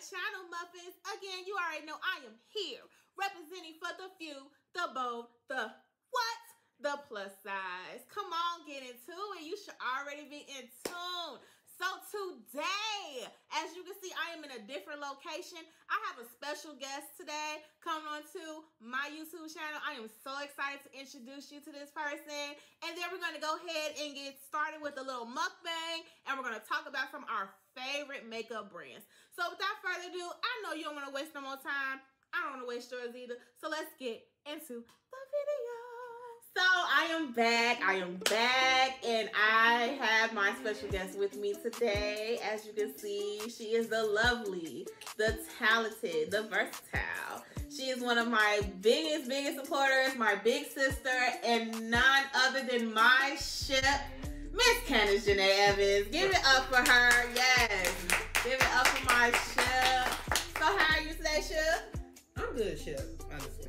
channel, Muffins. Again, you already know I am here, representing for the few, the bold, the what? The plus size. Come on, get into it. You should already be in tune. So today, as you can see, I am in a different location. I have a special guest today coming on to my YouTube channel. I am so excited to introduce you to this person. And then we're going to go ahead and get started with a little mukbang. And we're going to talk about some of our favorite makeup brands. So without further ado, I know you don't want to waste no more time. I don't want to waste yours either. So let's get into the video. So I am back, and I have my special guest with me today. As you can see, she is the lovely, the talented, the versatile. She is one of my biggest supporters, my big sister, and none other than my ship, Miss Candace Janae Evans. Give it up for her, yes. Give it up for my ship. So how are you today, Ship? I'm good, Ship, honestly.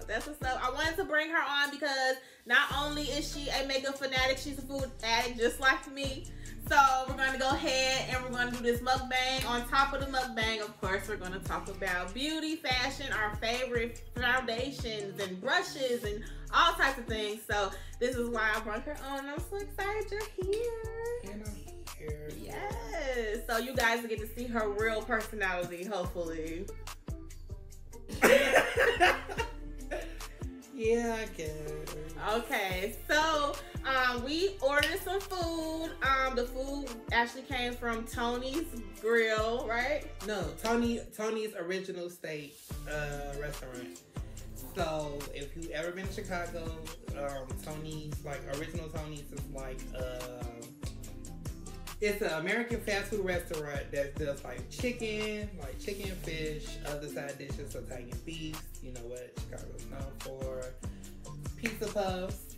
That's what's up. I wanted to bring her on because not only is she a makeup fanatic, she's a food addict just like me. So we're going to go ahead and we're going to do this mukbang. On top of the mukbang, of course, we're going to talk about beauty, fashion, our favorite foundations and brushes and all types of things. So this is why I brought her on. I'm so excited you're here. And I'm here. Yes. So you guys will get to see her real personality, hopefully. Yeah, I guess. Okay, so we ordered some food. The food actually came from Tony's Grill, right? No, Tony's Original Steak restaurant. So if you ever been to Chicago, Tony's, like Original Tony's is like it's an American fast food restaurant that does like chicken, fish, other side dishes, Italian beef. You know what Chicago's known for. Pizza puffs,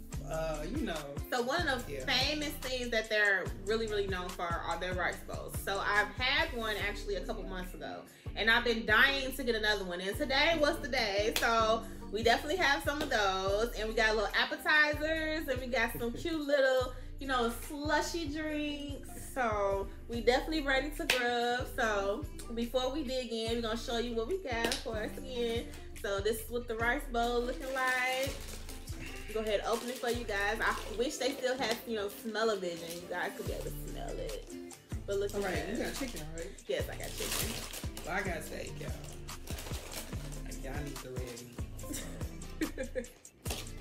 you know. So one of the famous things that they're really known for are their rice bowls. So I've had one actually a couple months ago, and I've been dying to get another one. And today was the day, so we definitely have some of those. And we got little appetizers, and we got some cute little, you know, slushy drinks. So we definitely ready to grub. So before we dig in, we're gonna show you what we got, of course, again. So this is what the rice bowl looking like. Go ahead, open it for you guys. I wish they still had, you know, smell-o-vision. You guys could be able to smell it. But look at that. You got chicken, right? Yes, I got chicken. Well, I got steak, y'all. Y'all need the red meat.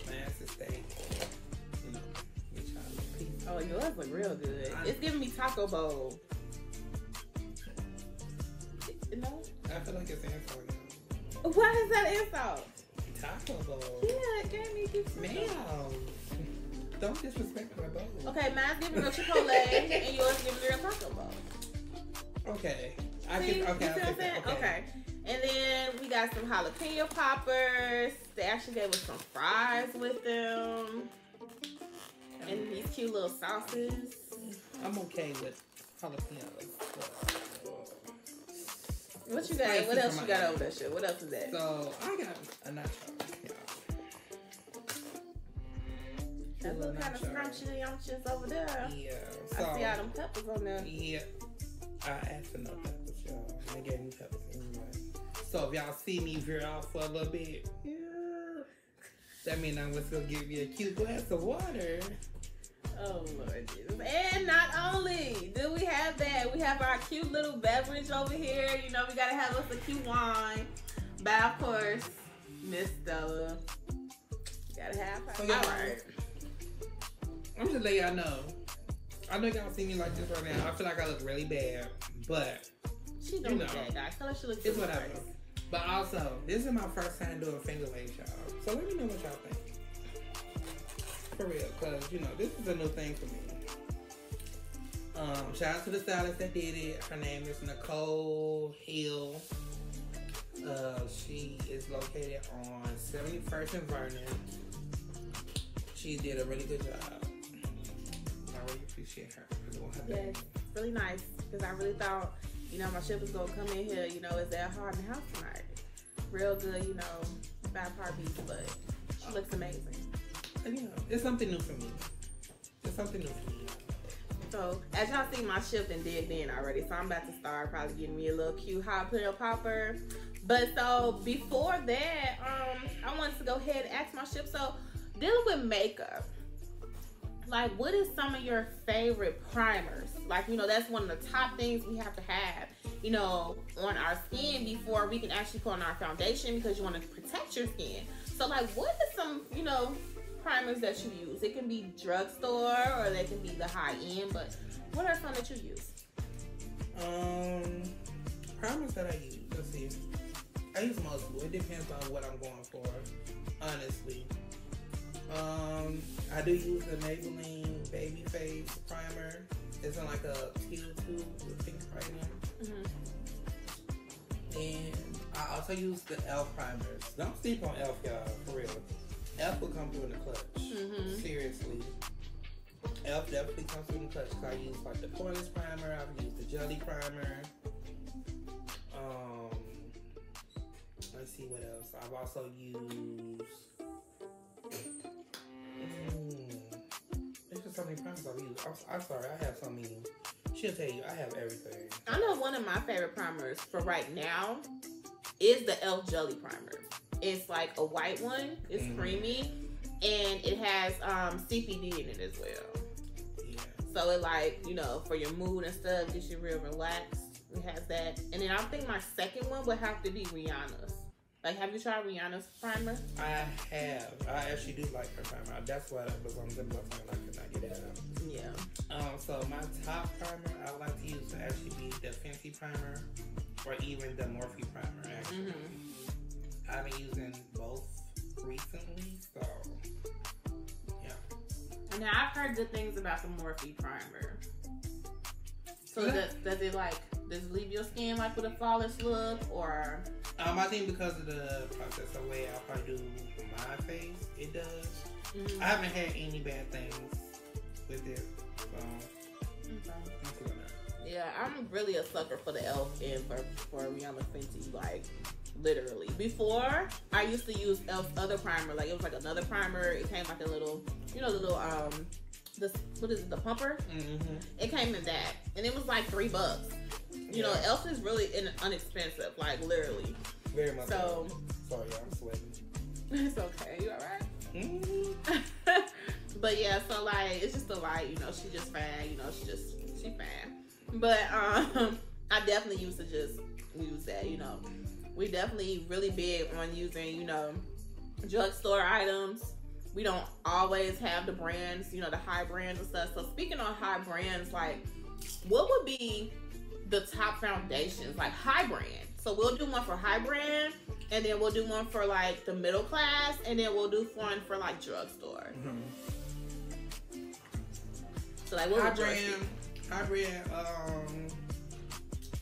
Mass is steak. You know, get y'all a piece. Oh, yours look real good. It's giving me taco bowl. No? I feel like it's insult. Why is that insult? Taco bowl. Yeah, it gave me this. Ma'am, don't disrespect my bowl. Okay, mine's giving me a Chipotle and yours giving me a taco bowl. Okay. Okay. And then we got some jalapeno poppers. They actually gave us some fries with them. And these cute little sauces. I'm okay with jalapenos. What you got? What else you got over that shit? What else is that? So I got a nacho. That look kind of scrumptious over there. Yeah. So, I see all them peppers on there. Yeah. I asked for no peppers, y'all. They gave me peppers anyway. So if y'all see me veer off for a little bit, that means I'm just gonna give you a cute glass of water. Oh Lord Jesus. And not only do we have that, we have our cute little beverage over here. You know, we gotta have us a cute wine. But of course, Miss Stella. You gotta have her. So alright. I'm just letting y'all know. I know y'all see me like this right now. I feel like I look really bad. But she don't look bad, guys. I feel like she looks it's whatever. But also, this is my first time doing finger lace, y'all. So let me know what y'all think. For real, because, you know, this is a new thing for me. Shout out to the stylist that did it. Her name is Nicole Hill. She is located on 71st and Vernon. She did a really good job. I really appreciate her for doing her thing. Yes, really nice. Because I really thought, you know, my ship was going to come in here, you know, is that hard in the house tonight? Real good, you know, 5-part beef, but she looks amazing. And, you know, it's something new for me. It's something new for me. So as y'all see, my shifting did in already. So I'm about to start probably getting me a little cute hot pill popper. But so before that, I wanted to go ahead and ask my shift. So dealing with makeup, like what is some of your favorite primers? Like, you know, that's one of the top things we have to have, you know, on our skin before we can actually put on our foundation, because you want to protect your skin. So like, what is some, you know, primers that you use? It can be drugstore or they can be the high end, but what are some that you use? Primers that I use, let's see. I use multiple. It depends on what I'm going for, honestly. I do use the Maybelline Babyface primer. It's in like a teal tube with pink writing. And I also use the e.l.f. primers. Don't sleep on e.l.f., y'all, for real. e.l.f. will come through in the clutch. Seriously. e.l.f. definitely comes through in the clutch. So I use like the poreless primer. I've used the jelly primer. Let's see what else. I've also used. There's just so many primers I've used. I'm sorry, I have so many. She'll tell you, I have everything. I know one of my favorite primers for right now is the e.l.f. jelly primer. It's like a white one. It's creamy, and it has CBD in it as well. Yeah. So it, like, you know, for your mood and stuff, gets you real relaxed. It has that. And then I think my second one would have to be Rihanna's. Like, have you tried Rihanna's primer? I have. I actually do like her primer. That's why that was on the left hand. I could not get it out. Yeah. So my top primer I like to use to actually be the Fenty primer, or even the Morphe primer. Actually, I've been using both recently, so yeah. And I've heard good things about the Morphe primer. So does it leave your skin like with a flawless look, or? I think because of the process, the way I probably do my face, it does. I haven't had any bad things with it, so. Yeah, I'm really a sucker for the e.l.f. and for Rihanna Fenty, like, literally. Before, I used to use e.l.f.'s other primer, like, it was like another primer. It came like a little, you know, the little, what is it, the pumper? It came in that, and it was like $3. You know, e.l.f. is really inexpensive, like, literally. Very much so. Sorry, I'm sweating. It's okay, you alright? But yeah, so like, it's just a lot, you know, she just fine, you know, she fine. But I definitely used to just use that, you know. We definitely really big on using, you know, drugstore items. We don't always have the brands, you know, the high brands and stuff. So speaking on high brands, like, what would be the top foundations, like high brand? So we'll do one for high brand, and then we'll do one for like the middle class, and then we'll do one for like drugstore. So like, what high brand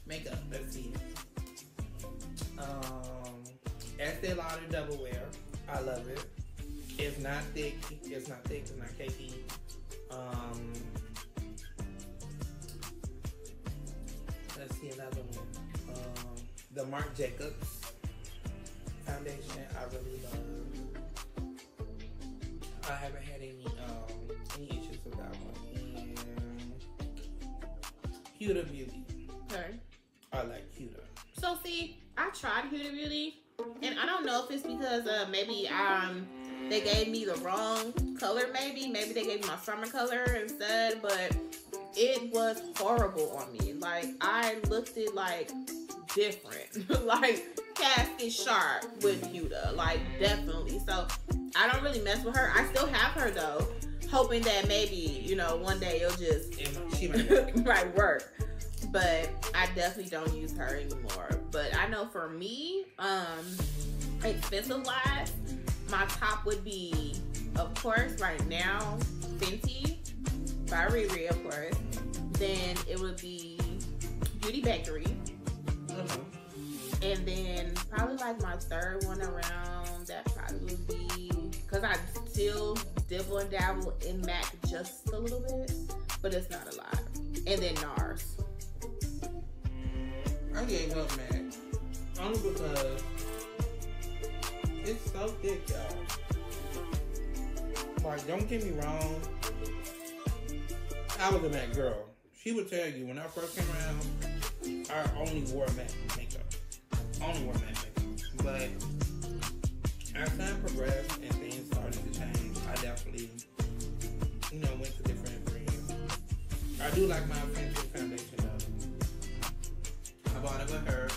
makeup. Let's see. Estee Lauder Double Wear. I love it. It's not thick. It's not cakey. Let's see another one. The Marc Jacobs foundation. I really love. I haven't had any issues with that one. And Huda Beauty. Okay. I like Huda. So see, I tried Huda Beauty, and I don't know if it's because maybe they gave me the wrong color. Maybe they gave me my summer color instead, but it was horrible on me. Like, I looked it like different, like casket sharp with Huda, like definitely. So I don't really mess with her. I still have her though, hoping that maybe, you know, one day it'll just she might work. But I definitely don't use her anymore. But I know for me, expensive wise, my top would be, of course, right now, Fenty by Riri, of course. Then it would be Beauty Bakery. And then probably like my third one around that probably would be, because I still dibble and dabble in MAC just a little bit, but it's not a lot. And then NARS. I gave up MAC only because it's so thick, y'all. Like, don't get me wrong, I was a MAC girl. She would tell you when I first came around, I only wore MAC makeup. Only wore MAC makeup. But as time progressed and things started to change, I definitely, you know, went to different brands. I do like my Fenty foundation though. I bought it with her.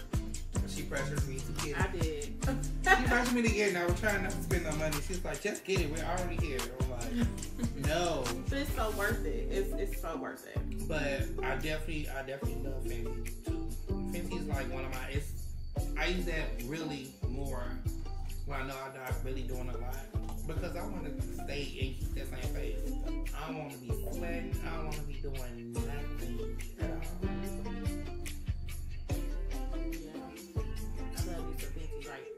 She pressured me to get it. I did. She pressured me to get it, and I was trying not to spend no money. She's like, just get it. We're already here. I'm like, no. But it's so worth it. It's so worth it. But I definitely love Fenty too. Fenty's like one of my. I use that really more when I know I'm not really doing a lot because I want to stay and keep that same face. I don't want to be sweating. I don't want to be doing nothing at all.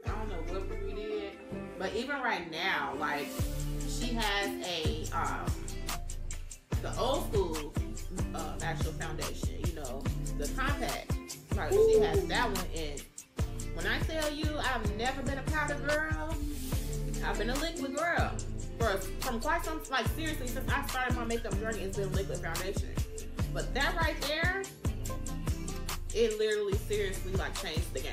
I don't know what we did, but even right now, like she has a the old school actual foundation, you know, the compact. Like she has that one, and when I tell you I've never been a powder girl, I've been a liquid girl from quite some, like seriously, since I started my makeup journey, it's been liquid foundation. But that right there, it literally seriously like changed the game.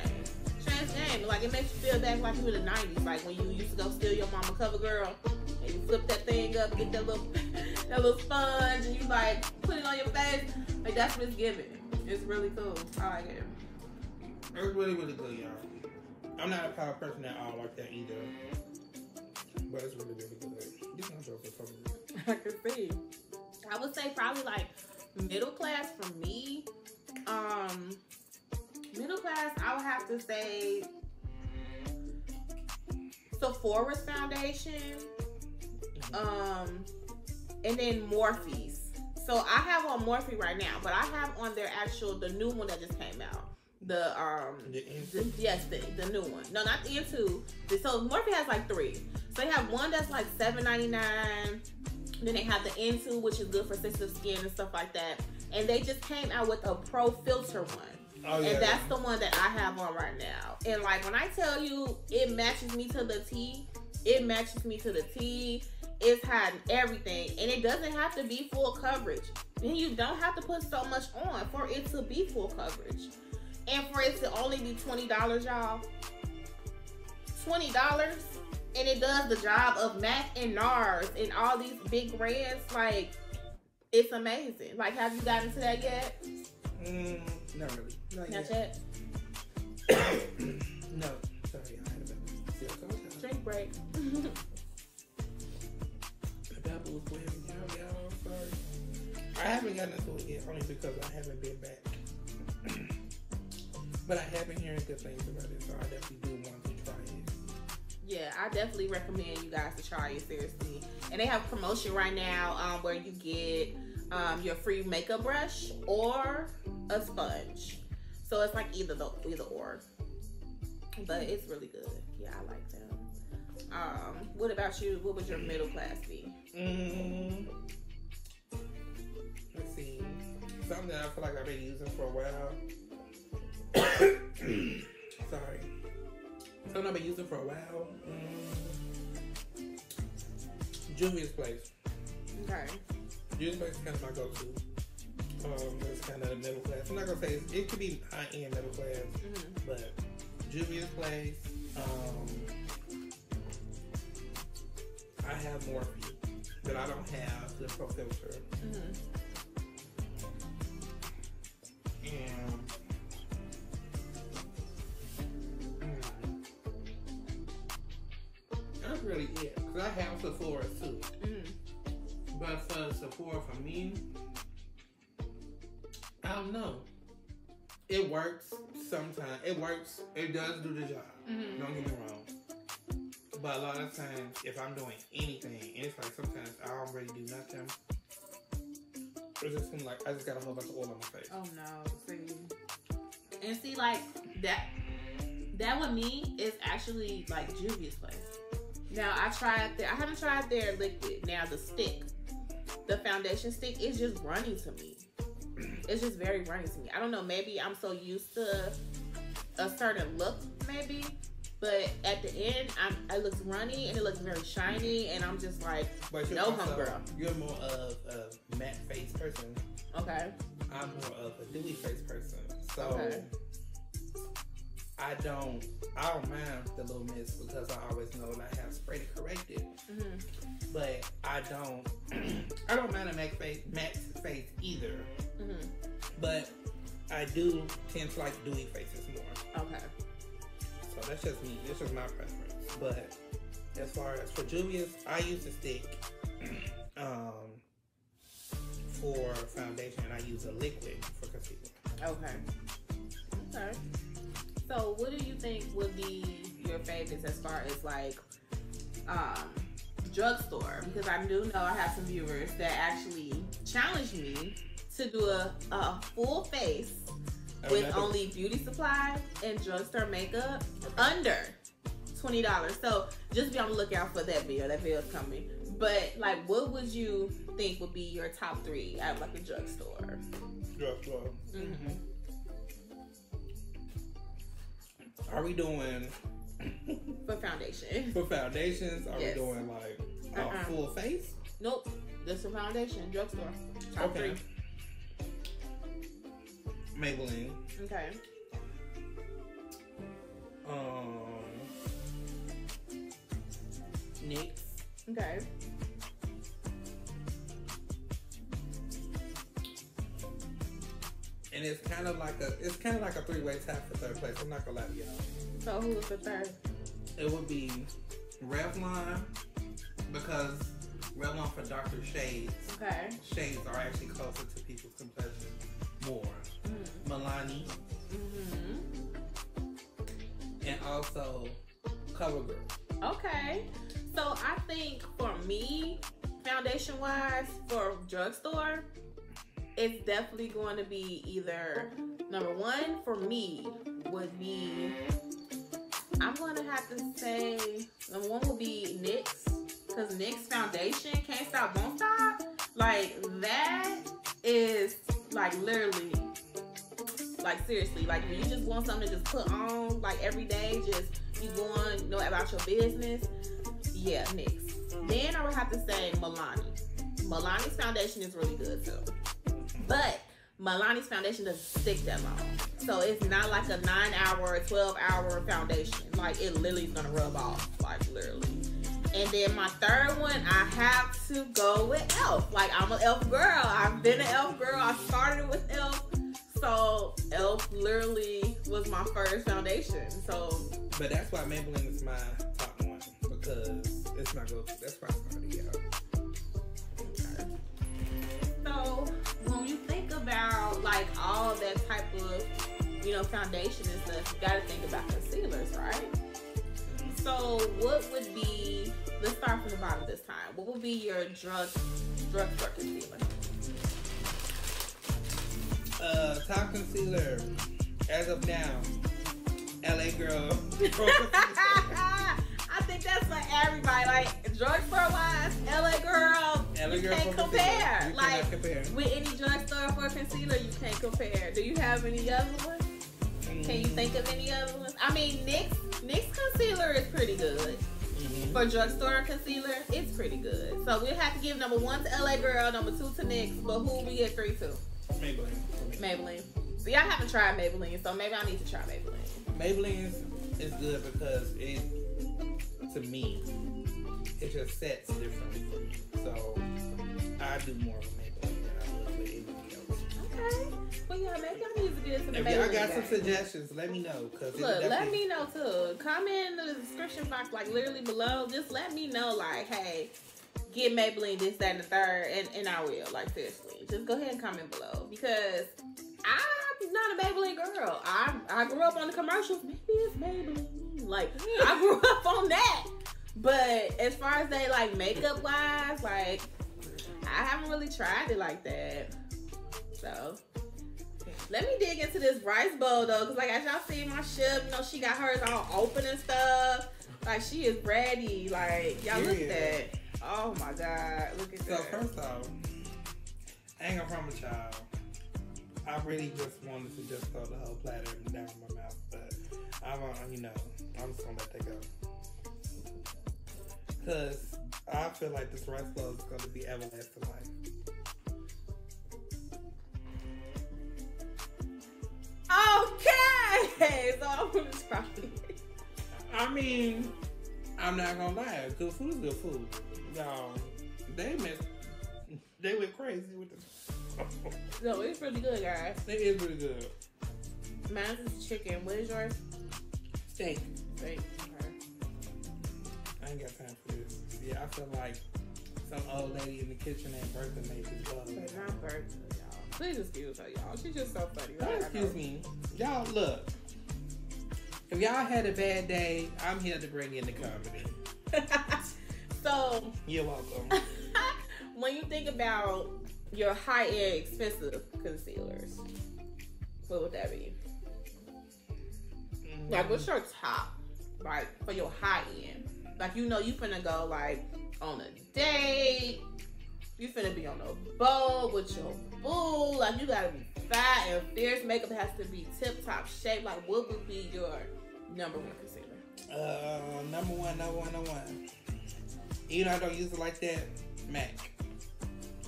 Game. Like it makes you feel back like you in the 90s, like when you used to go steal your mama cover girl and you flip that thing up and get that little sponge and you like put it on your face. Like that's what it's giving. It's really cool. I like it. It's really, really good, y'all. I'm not a power person at all like that either. But it's really, really good. This one's also so good. I can see. I would say probably like middle class for me. Middle class, I would have to say Sephora's foundation, and then Morphe's. So I have on Morphe right now, but I have on their the new one that just came out. The new one. No, not the N2. So Morphe has like 3. So they have one that's like $7.99. Then they have the N2, which is good for sensitive skin and stuff like that. And they just came out with a Pro Filter one. Oh, yeah, and that's the one that I have on right now. And like when I tell you it matches me to the T, it matches me to the T. It's hiding everything. And it doesn't have to be full coverage. And you don't have to put so much on for it to be full coverage. And for it to only be $20, y'all. $20. And it does the job of MAC and NARS and all these big brands. Like, it's amazing. Like, have you gotten to that yet? Not really. Not yet. No. Sorry, I had a bit. Drink break. The Bible was way y'all. Sorry. I haven't gotten into it yet, only because I haven't been back. But I have been hearing good things about it, so I definitely do want to try it. Yeah, I definitely recommend you guys to try it, seriously. And they have promotion right now where you get your free makeup brush or a sponge. So it's like either or. But it's really good. Yeah, I like them. What about you? What would your middle class be? Let's see. Something that I feel like I've been using for a while. Sorry. Something I've been using for a while. Juvia's Place. Okay. Juvia's Place is kind of my go-to. It's kind of the middle class. I'm not gonna say it could be high-end middle class, but Juvia's Place. I have Morphe, but I don't have the Pro Filter. And that's really it. Cause I have Sephora too. But for Sephora, for me, I don't know. It works sometimes. It works. It does do the job. Don't get me wrong. But a lot of times, if I'm doing anything, and it's like sometimes I don't really do nothing. It just seems like I just got a whole bunch of oil on my face. Oh no, see. And see, like that with me is actually like Juvia's Place. Now I haven't tried their liquid. Now the stick, the foundation stick, is just running to me. It's just very running to me. I don't know, maybe I'm so used to a certain look, maybe. But at the end, it looks runny and it looks very shiny, and I'm just like, no, homegirl. You're more of a matte face person. Okay. I'm more of a dewy face person. So okay. I don't mind the little mist because I always know that I have spray to correct it. Mm-hmm. But I don't mind a matte face either. Mm-hmm. But I do tend to like dewy faces more. Okay. So that's just me. This is my preference. But as far as for Juvia's, I use a stick for foundation, and I use a liquid for concealer. Okay. Okay. So what do you think would be your favorites as far as like drugstore? Because I do know I have some viewers that actually challenge me to do a full face with only beauty supply and drugstore makeup under $20. So just be on the lookout for that video. That video is coming. But like, what would you think would be your top 3 at like a drugstore? Drugstore. Mm-hmm. Are we doing for foundation? For foundations, are we doing like a full face? Nope. Just for foundation, drugstore. Top 3. Maybelline. Okay. NYX. Okay. And it's kind of like a 3-way tie for third place. I'm not gonna lie to y'all. So who was the third? It would be Revlon, because Revlon for darker shades. Okay. Shades are actually closer to people's complexion more. Mm-hmm. Milani. Mm-hmm. And also CoverGirl. Okay. So I think for me, foundation wise, for drugstore, it's definitely going to be either number 1 for me would be, I'm going to have to say number 1 will be NYX, because NYX foundation, Can't Stop Won't Stop, like that is like literally, like seriously, like when you just want something to just put on like every day, just you going, know about your business, yeah, NYX. Then I would have to say Milani. Milani's foundation is really good too. But Milani's foundation doesn't stick that long. So it's not like a 9-hour, 12-hour foundation. Like it literally is gonna rub off, like literally. And then my third one, I have to go with e.l.f. Like I'm an e.l.f. girl. I've been an e.l.f. girl. I started with e.l.f. So e.l.f. literally was my first foundation. So. But that's why Maybelline is my top 1, because it's my go-to. That's why I started out. So when you think about like all that type of, you know, foundation and stuff, you gotta think about concealers, right? So what would be, let's start from the bottom this time. What would be your drugstore concealer? Top concealer, as of now, LA Girl. I think that's for everybody. Like drugstore wise, LA Girl, you can't compare. Like with any drugstore for concealer, you can't compare. Do you have any other ones? Can you think of any other ones? I mean, NYX concealer is pretty good. For drugstore concealer, it's pretty good. So we'll have to give number 1 to LA Girl, number 2 to NYX, but who we get 3 to? Maybelline. See, I haven't tried Maybelline, so maybe I need to try Maybelline. Maybelline is good because it, to me, it just sets differently for me. So I do more with Maybelline than I would with anything else. Okay. Well, yeah, maybe I need to get some Maybelline. If y'all got some suggestions, let me know. Look, let me know too. Comment in the description box, like literally below. Just let me know, like, hey, get Maybelline this, that, and the third, and I will. Like, seriously. Just go ahead and comment below. Because I'm not a Maybelline girl. I grew up on the commercials. Maybe it's Maybelline. Like, I grew up on that. But as far as they, like, makeup-wise, like, I haven't really tried it like that. So, let me dig into this rice bowl, though. Because, like, as y'all see my ship, you know, she got hers all open and stuff. Like, she is ready. Like, y'all look at that. Oh, my God. Look at that. So, first off, I ain't gonna promise y'all. I really just wanted to just throw the whole platter down my mouth, but you know, I'm just gonna let that go. Cause I feel like this rice flow is gonna be everlasting life. Okay, so I'm gonna try it. I mean, I'm not gonna lie. Good food is good food. Y'all, they went crazy with this. No, it's really good, guys. It is really good. Mine is chicken. What is yours? Steak. Steak. Okay. I ain't got time for this. Yeah, I feel like some old lady in the kitchen at Bertha made this bug. But not Bertha, y'all. Please excuse her, y'all. She's just so funny. Don't excuse me. Y'all, look. If y'all had a bad day, I'm here to bring in the comedy. So, you're welcome. When you think about your high-end expensive concealers, what would that be? Mm-hmm. Like, what's your top, like, for your high-end? Like, you know you finna go, like, on a date. You finna be on a boat with your boo. Like, you gotta be fat and fierce. Makeup has to be tip-top shape. Like, what would be your number one concealer? Number one. Even though I don't use it like that, MAC.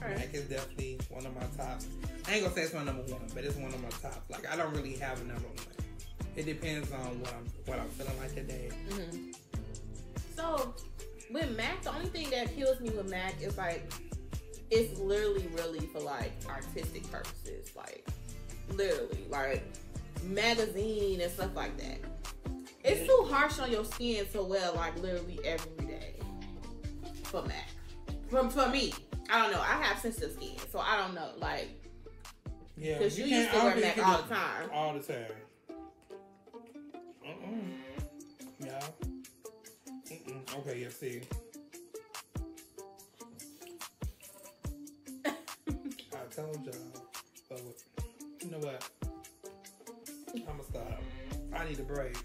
Right. MAC is definitely one of my tops. I ain't gonna say it's my number one, but it's one of my tops. Like, I don't really have a number one. It depends on what I'm feeling like that day. Mm-hmm. So, with MAC, the only thing that kills me with MAC is, like, it's literally really for, like, artistic purposes. Like, literally. Like, magazine and stuff like that. It's too harsh on your skin so well, like, literally every day. For MAC. For me. I don't know. I have sensitive skin, so I don't know. Like, yeah, because you used to wear MAC all the time. All the time. Yeah. Okay, yeah, see. I told y'all. But you know what? I'ma stop. I need a break.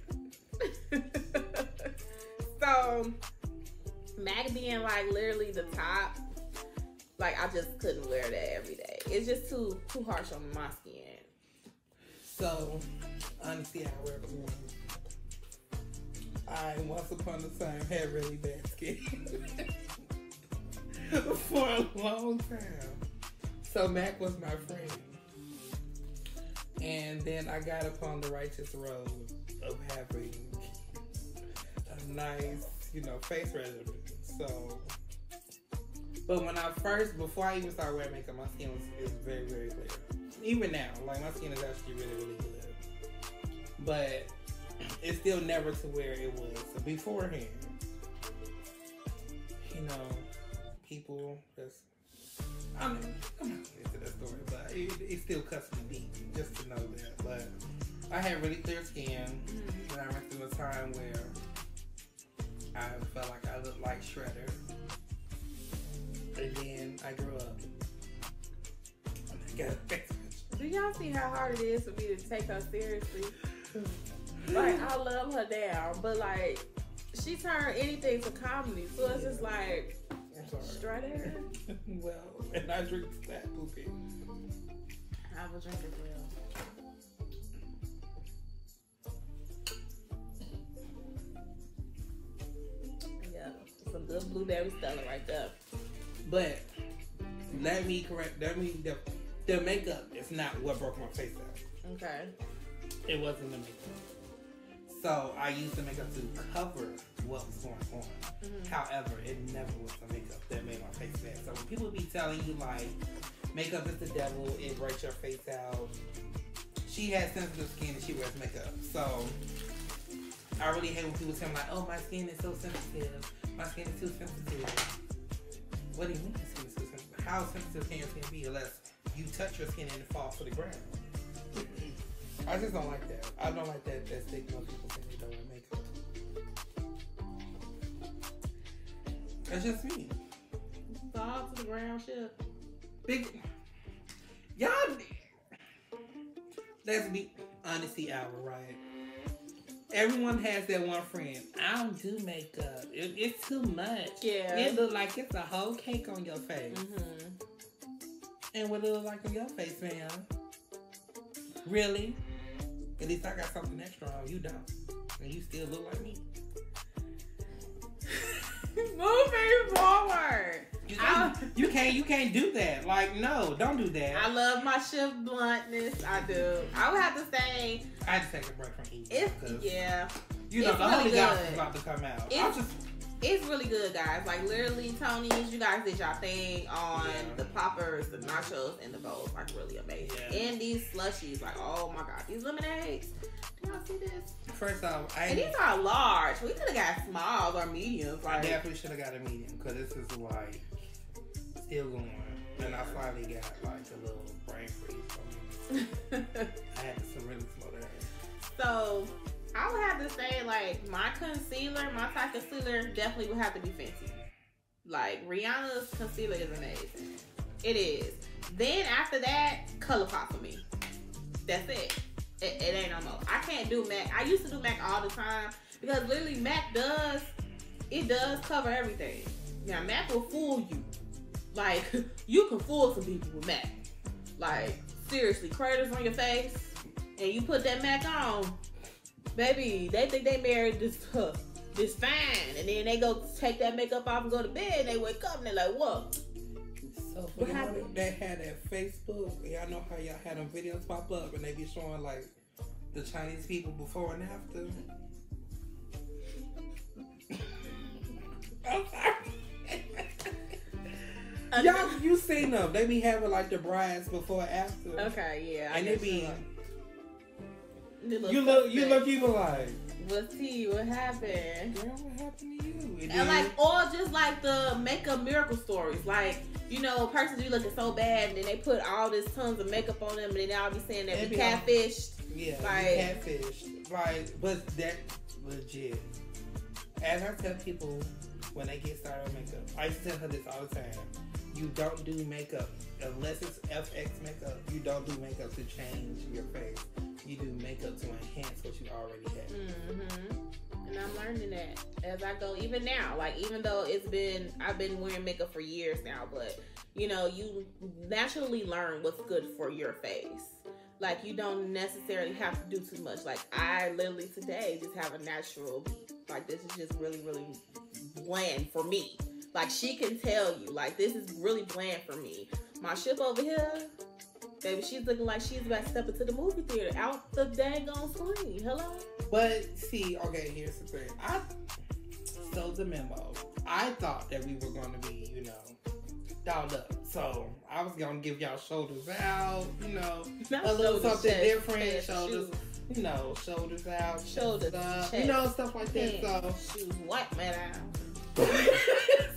So, MAC being like literally the top, like I just couldn't wear that every day. It's just too harsh on my skin. So, honestly, I wear the one. I once upon a time had really bad skin for a long time. So MAC was my friend. And then I got upon the righteous road of having a nice, face regimen. So, but before I even started wearing makeup, my skin was very, very clear. Even now, like my skin is actually really, really good. But it's still never to where it was beforehand. People just, I'm not getting into that story, but it still cuts me deep just to know that. But I had really clear skin, and I went through a time where I felt like I looked like Shredder. And then I grew up. Do y'all see how hard it is for me to take her seriously? Like, I love her down, but like, she turned anything to comedy, so it's just like, Shredder. Well, and I drink that poopy. I will drink as well. Yeah, some good blueberry Stella right there. But let me correct. The makeup is not what broke my face out. Okay. It wasn't the makeup. So I used the makeup to cover what was going on. Mm-hmm. However, it never was the makeup that made my face bad. So when people be telling you like makeup is the devil, it breaks your face out. She has sensitive skin and she wears makeup. So I really hate when people tell me like, oh, my skin is so sensitive. My skin is too sensitive. What do you mean your skin is too sensitive? How sensitive can your skin be unless you touch your skin and it falls to the ground? I just don't like that. I don't like that stigma of people saying they don't wear makeup. That's just me. Fall to the ground shit. Big. Y'all. Let's be honesty hour, right? Everyone has that one friend. I don't do makeup. It's too much. Yeah. It look like it's a whole cake on your face. Mm-hmm. And what it look like on your face, man? Really? At least I got something extra on. You don't. And you still look like me. Moving forward. You can't do that. Like, no, don't do that. I love my shift bluntness. I do. I would have to say. I had to take a break from eating. Yeah. You know, it's the really Holy good. Gospel is about to come out. It's really good, guys. Like, literally, Tony's, you guys did y'all thing on the poppers, the nachos, and the bowls. Like, really amazing. Yeah. And these slushies. Like, oh my God. These lemonades. Do y'all see this? First off, and these are large. We could have got smalls or mediums. Like, I definitely should have got a medium because this is like still going. And I finally got like a little brain freeze. I had to really slow down. So, I would have to say, like, my Thai concealer definitely would have to be Fenty. Like, Rihanna's concealer is amazing. It is. Then after that, ColourPop for me. That's it. It ain't no more. I can't do MAC. I used to do MAC all the time because literally MAC does cover everything. Now, MAC will fool you. Like, you can fool some people with MAC. Like, seriously, craters on your face, and you put that MAC on, baby, they think they married this fine, and then they go take that makeup off and go to bed, and they wake up and they're like, what? So for the one that had that Facebook, y'all know how y'all had them videos pop up and they be showing like the Chinese people before and after. I'm sorry. Y'all, you seen them? They be having like the brides before and after. Okay, yeah. And they be. You look even like. What's tea? What happened? Girl, what happened to you? And like, or just like the makeup miracle stories. Like, you know, persons be looking so bad, and then they put all this tons of makeup on them, and then they all be saying that we catfished. Yeah, like, catfished. Like, but that legit. As I tell people when they get started on makeup, I used to tell her this all the time. You don't do makeup unless it's FX makeup. You don't do makeup to change your face. You do makeup to enhance what you already have. And I'm learning that as I go. Even now, like, even though I've been wearing makeup for years now, but you know, you naturally learn what's good for your face. Like, you don't necessarily have to do too much. Like, I literally today just have a natural, like, this is just really, really bland for me. Like, she can tell you, like, this is really bland for me. My ship over here, baby, she's looking like she's about to step into the movie theater, out the dang on screen. Hello? But, see, okay, here's the thing. I stole the memo. I thought that we were going to be, you know, dolled up. So, I was going to give y'all shoulders out, you know, a little something different. Shoulders, you know, shoulders out, shoulders up, chest, you know, stuff like that. So, shoes, white man out.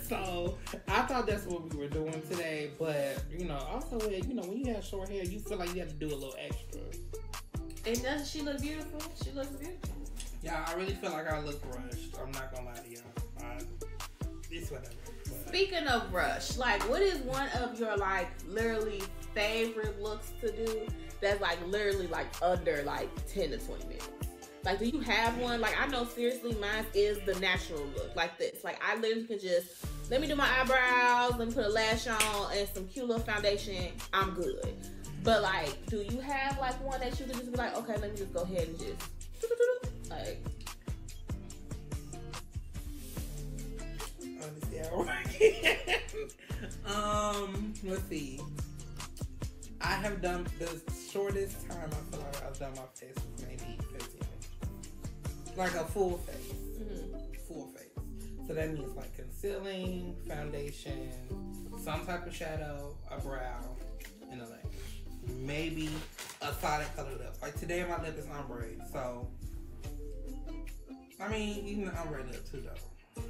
So I thought that's what we were doing today, but you know, also you know, when you have short hair, you feel like you have to do a little extra. And doesn't she look beautiful? She looks beautiful. Yeah, I really feel like I look rushed. I'm not gonna lie to y'all. It's whatever. But. Speaking of rush, like, what is one of your like literally favorite looks to do that's like literally like under like 10 to 20 minutes? Like, do you have one? Like, I know seriously mine is the natural look, like this. Like, I literally can just, let me do my eyebrows, let me put a lash on, and some cute little foundation, I'm good. But, like, do you have, like, one that you can just be like, okay, let me just go ahead and just, like. Let's see. I have done, the shortest time I feel like I've done my face was maybe 15 minutes. Like a full face. Full face. So that means like concealing, foundation, some type of shadow, a brow, and a lash. Maybe a solid colored lip. Like today my lip is ombre, so I mean even the ombre lip too though.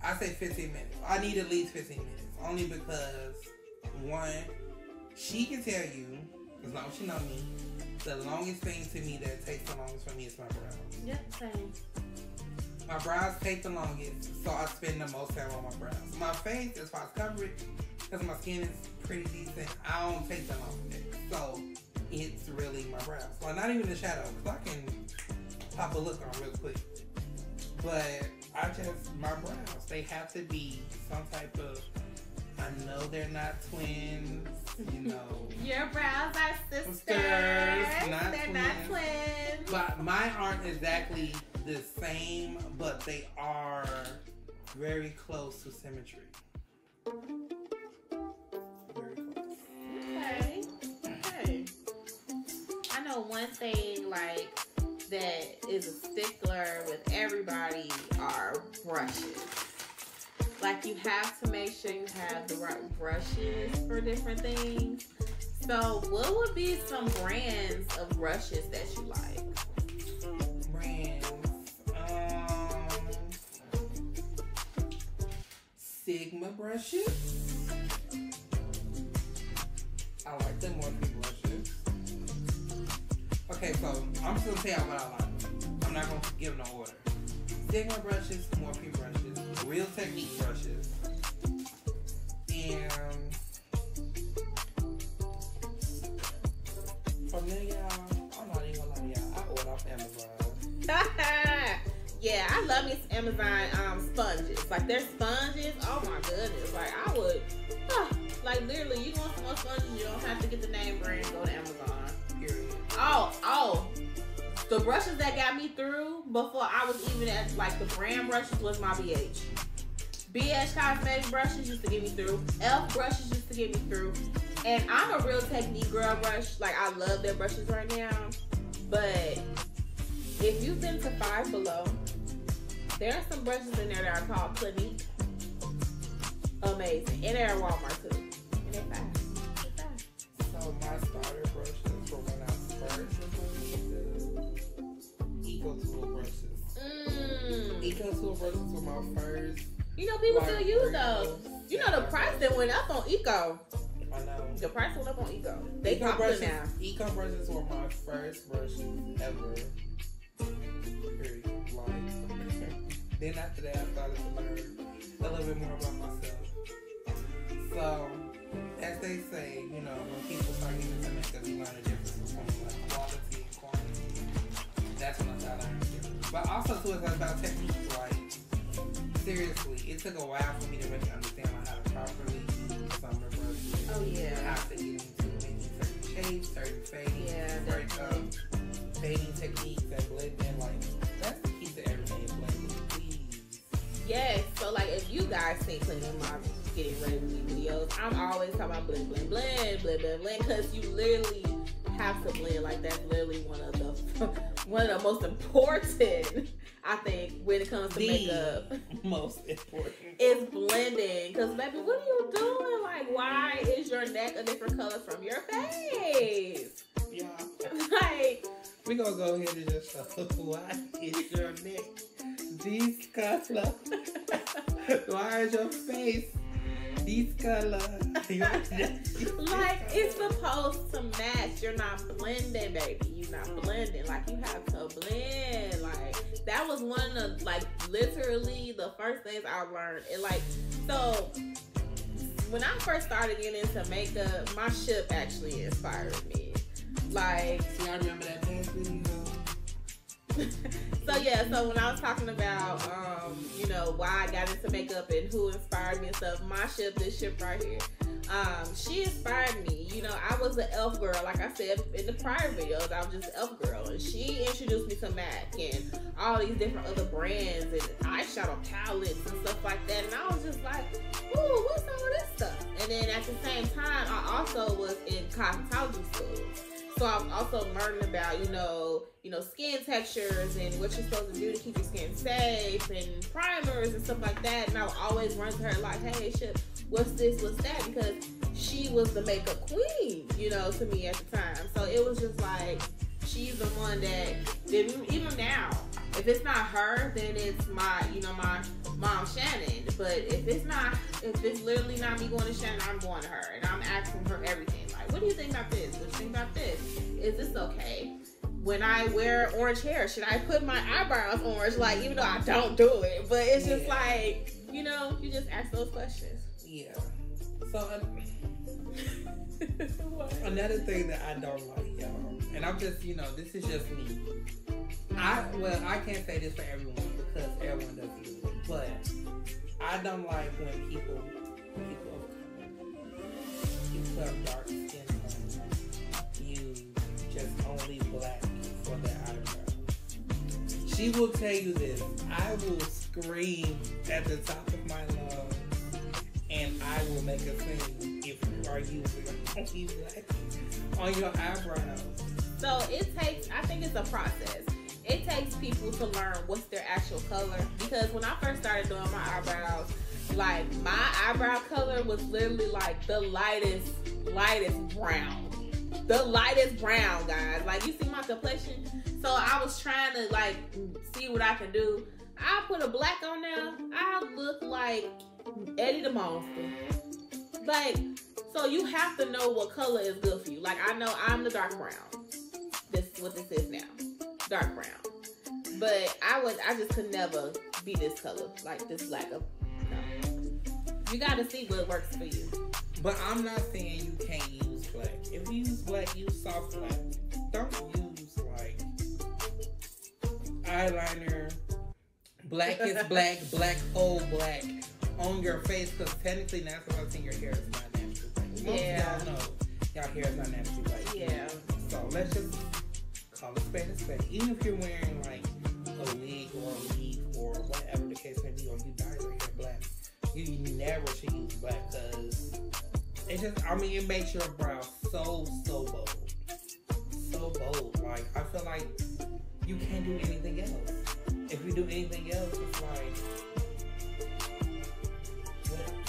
I say 15 minutes. I need at least 15 minutes. Only because one, she can tell you, as long as she know me, the longest thing to me that takes the longest for me is my brows. Yep, same. My brows take the longest, so I spend the most time on my brows. My face, as far as coverage, because my skin is pretty decent, I don't take that long for that. So it's really my brows. Well, not even the shadow, because I can pop a look on real quick. But my brows, they have to be some type of, I know they're not twins, you know. Your brows are sisters. They're not twins. But Mine aren't exactly the same, but they are very close to symmetry. Very close. Okay. I know one thing like that is a stickler with everybody are brushes. Like you have to make sure you have the right brushes for different things. So what would be some brands of brushes that you like? Brands. Sigma brushes. I like the Morphe brushes. Okay, so I'm just gonna tell you what I like. I'm not gonna give no order. Sigma brushes, Morphe brushes, Real Technique brushes, and from there, y'all, I'm not even gonna lie to y'all, I ordered off Amazon. Yeah, I love me some Amazon sponges. Like their sponges, oh my goodness. Like I would, like literally, you want some more sponges, you don't have to get the name brand, go to Amazon. Period. Oh, the brushes that got me through before I was even at like the brand brushes was my BH. BH Cosmetic brushes used to get me through. Elf brushes used to get me through. And I'm a Real Technique girl brush. Like I love their brushes right now. But if you've been to Five Below, there are some brushes in there that are called Clinique. Amazing. And they're at Walmart too. And they're fast. So my starter brushes for when I first was the Eco Tool brushes. Eco Tool brushes were my first. You know, people still use those. You know, the price that went up on Eco. I know. The price went up on Eco. They popular now. Eco brushes were my first brushes ever. Period. Like, then after that, I started to learn a little bit more about myself. So, as they say, you know, when people start getting into makeup, you learn the difference between like quality and quantity. That's when I started learning the difference. But also, too, it's about technique. Like, seriously, it took a while for me to really understand like, how to properly use summer brushes. Oh, yeah. How to get into making certain shapes, certain fading, certain fading techniques and blending. Like, that's the key to everything is blending, please. Yes, so like if you guys see cleaning my getting ready with these videos, I'm always talking about blend, blend, blend, blend, blend, blend, because you literally have to blend. Like that's literally one of the most important, I think, when it comes to makeup. Most important is blending. Because baby, what are you doing? Like, why is your neck a different color from your face? Yeah. Like, we gonna go ahead and just show why is your neck this color? Why is your face this color? Like, it's supposed to match. You're not blending, baby. You're not blending. Like, you have to blend. Like, that was one of, like, literally the first things I learned. And, like, so, when I first started getting into makeup, my ship actually inspired me. Like, see, I remember that dance video. So yeah, so when I was talking about you know, why I got into makeup and who inspired me and stuff, my ship, this ship right here, she inspired me. You know, I was an elf girl, like I said in the prior videos, I was just an elf girl, and she introduced me to MAC and all these different other brands and eyeshadow palettes and stuff like that, and I was just like, ooh, what's all of this stuff? And then at the same time, I also was in cosmetology school. So I've also learned about, you know, skin textures and what you're supposed to do to keep your skin safe and primers and stuff like that. And I would always run to her like, hey, shit, what's this, what's that? Because she was the makeup queen, you know, to me at the time. So it was just like, she's the one that, even now, if it's not her, then it's my, you know, my mom Shannon. But if it's literally not me going to Shannon, I'm going to her. And I'm asking her everything. Like, what do you think about this? What do you think about this? Is this okay? When I wear orange hair, should I put my eyebrows orange? Like, even though I don't do it. But it's just like, you know, you just ask those questions. Yeah. So, another thing that I don't like, y'all, and I'm just, you know, this is just me. I can't say this for everyone because everyone doesn't do it, but I don't like when people have dark skin tone use just only black for their eyebrows. She will tell you this. I will scream at the top of my lungs, and I will make a scene if you are using on your eyebrows. So it takes, I think it's a process. It takes people to learn what's their actual color. Because when I first started doing my eyebrows, like my eyebrow color was literally like the lightest brown. The lightest brown, guys. Like, you see my complexion? So I was trying to like see what I can do. I put a black on there. I look like Eddie the Monster. Like, so you have to know what color is good for you. Like, I know I'm the dark brown. This is what this is now. Dark brown. But I just could never be this color. Like this black. No. You gotta see what works for you. But I'm not saying you can't use black. If you use black, use soft black. Don't use like eyeliner. Black is black, black whole black on your face, because technically that's what I'm saying, your hair is not naturally black. Most of y'all know y'all hair is not naturally black. Yeah. So let's just call it spade a spade. Even if you're wearing like a wig or a weave or whatever the case may be, or you dye your hair black, you never should use black, because it just, I mean, it makes your brow so bold. So bold. Like, I feel like you can't do anything else. If you do anything else, it's like,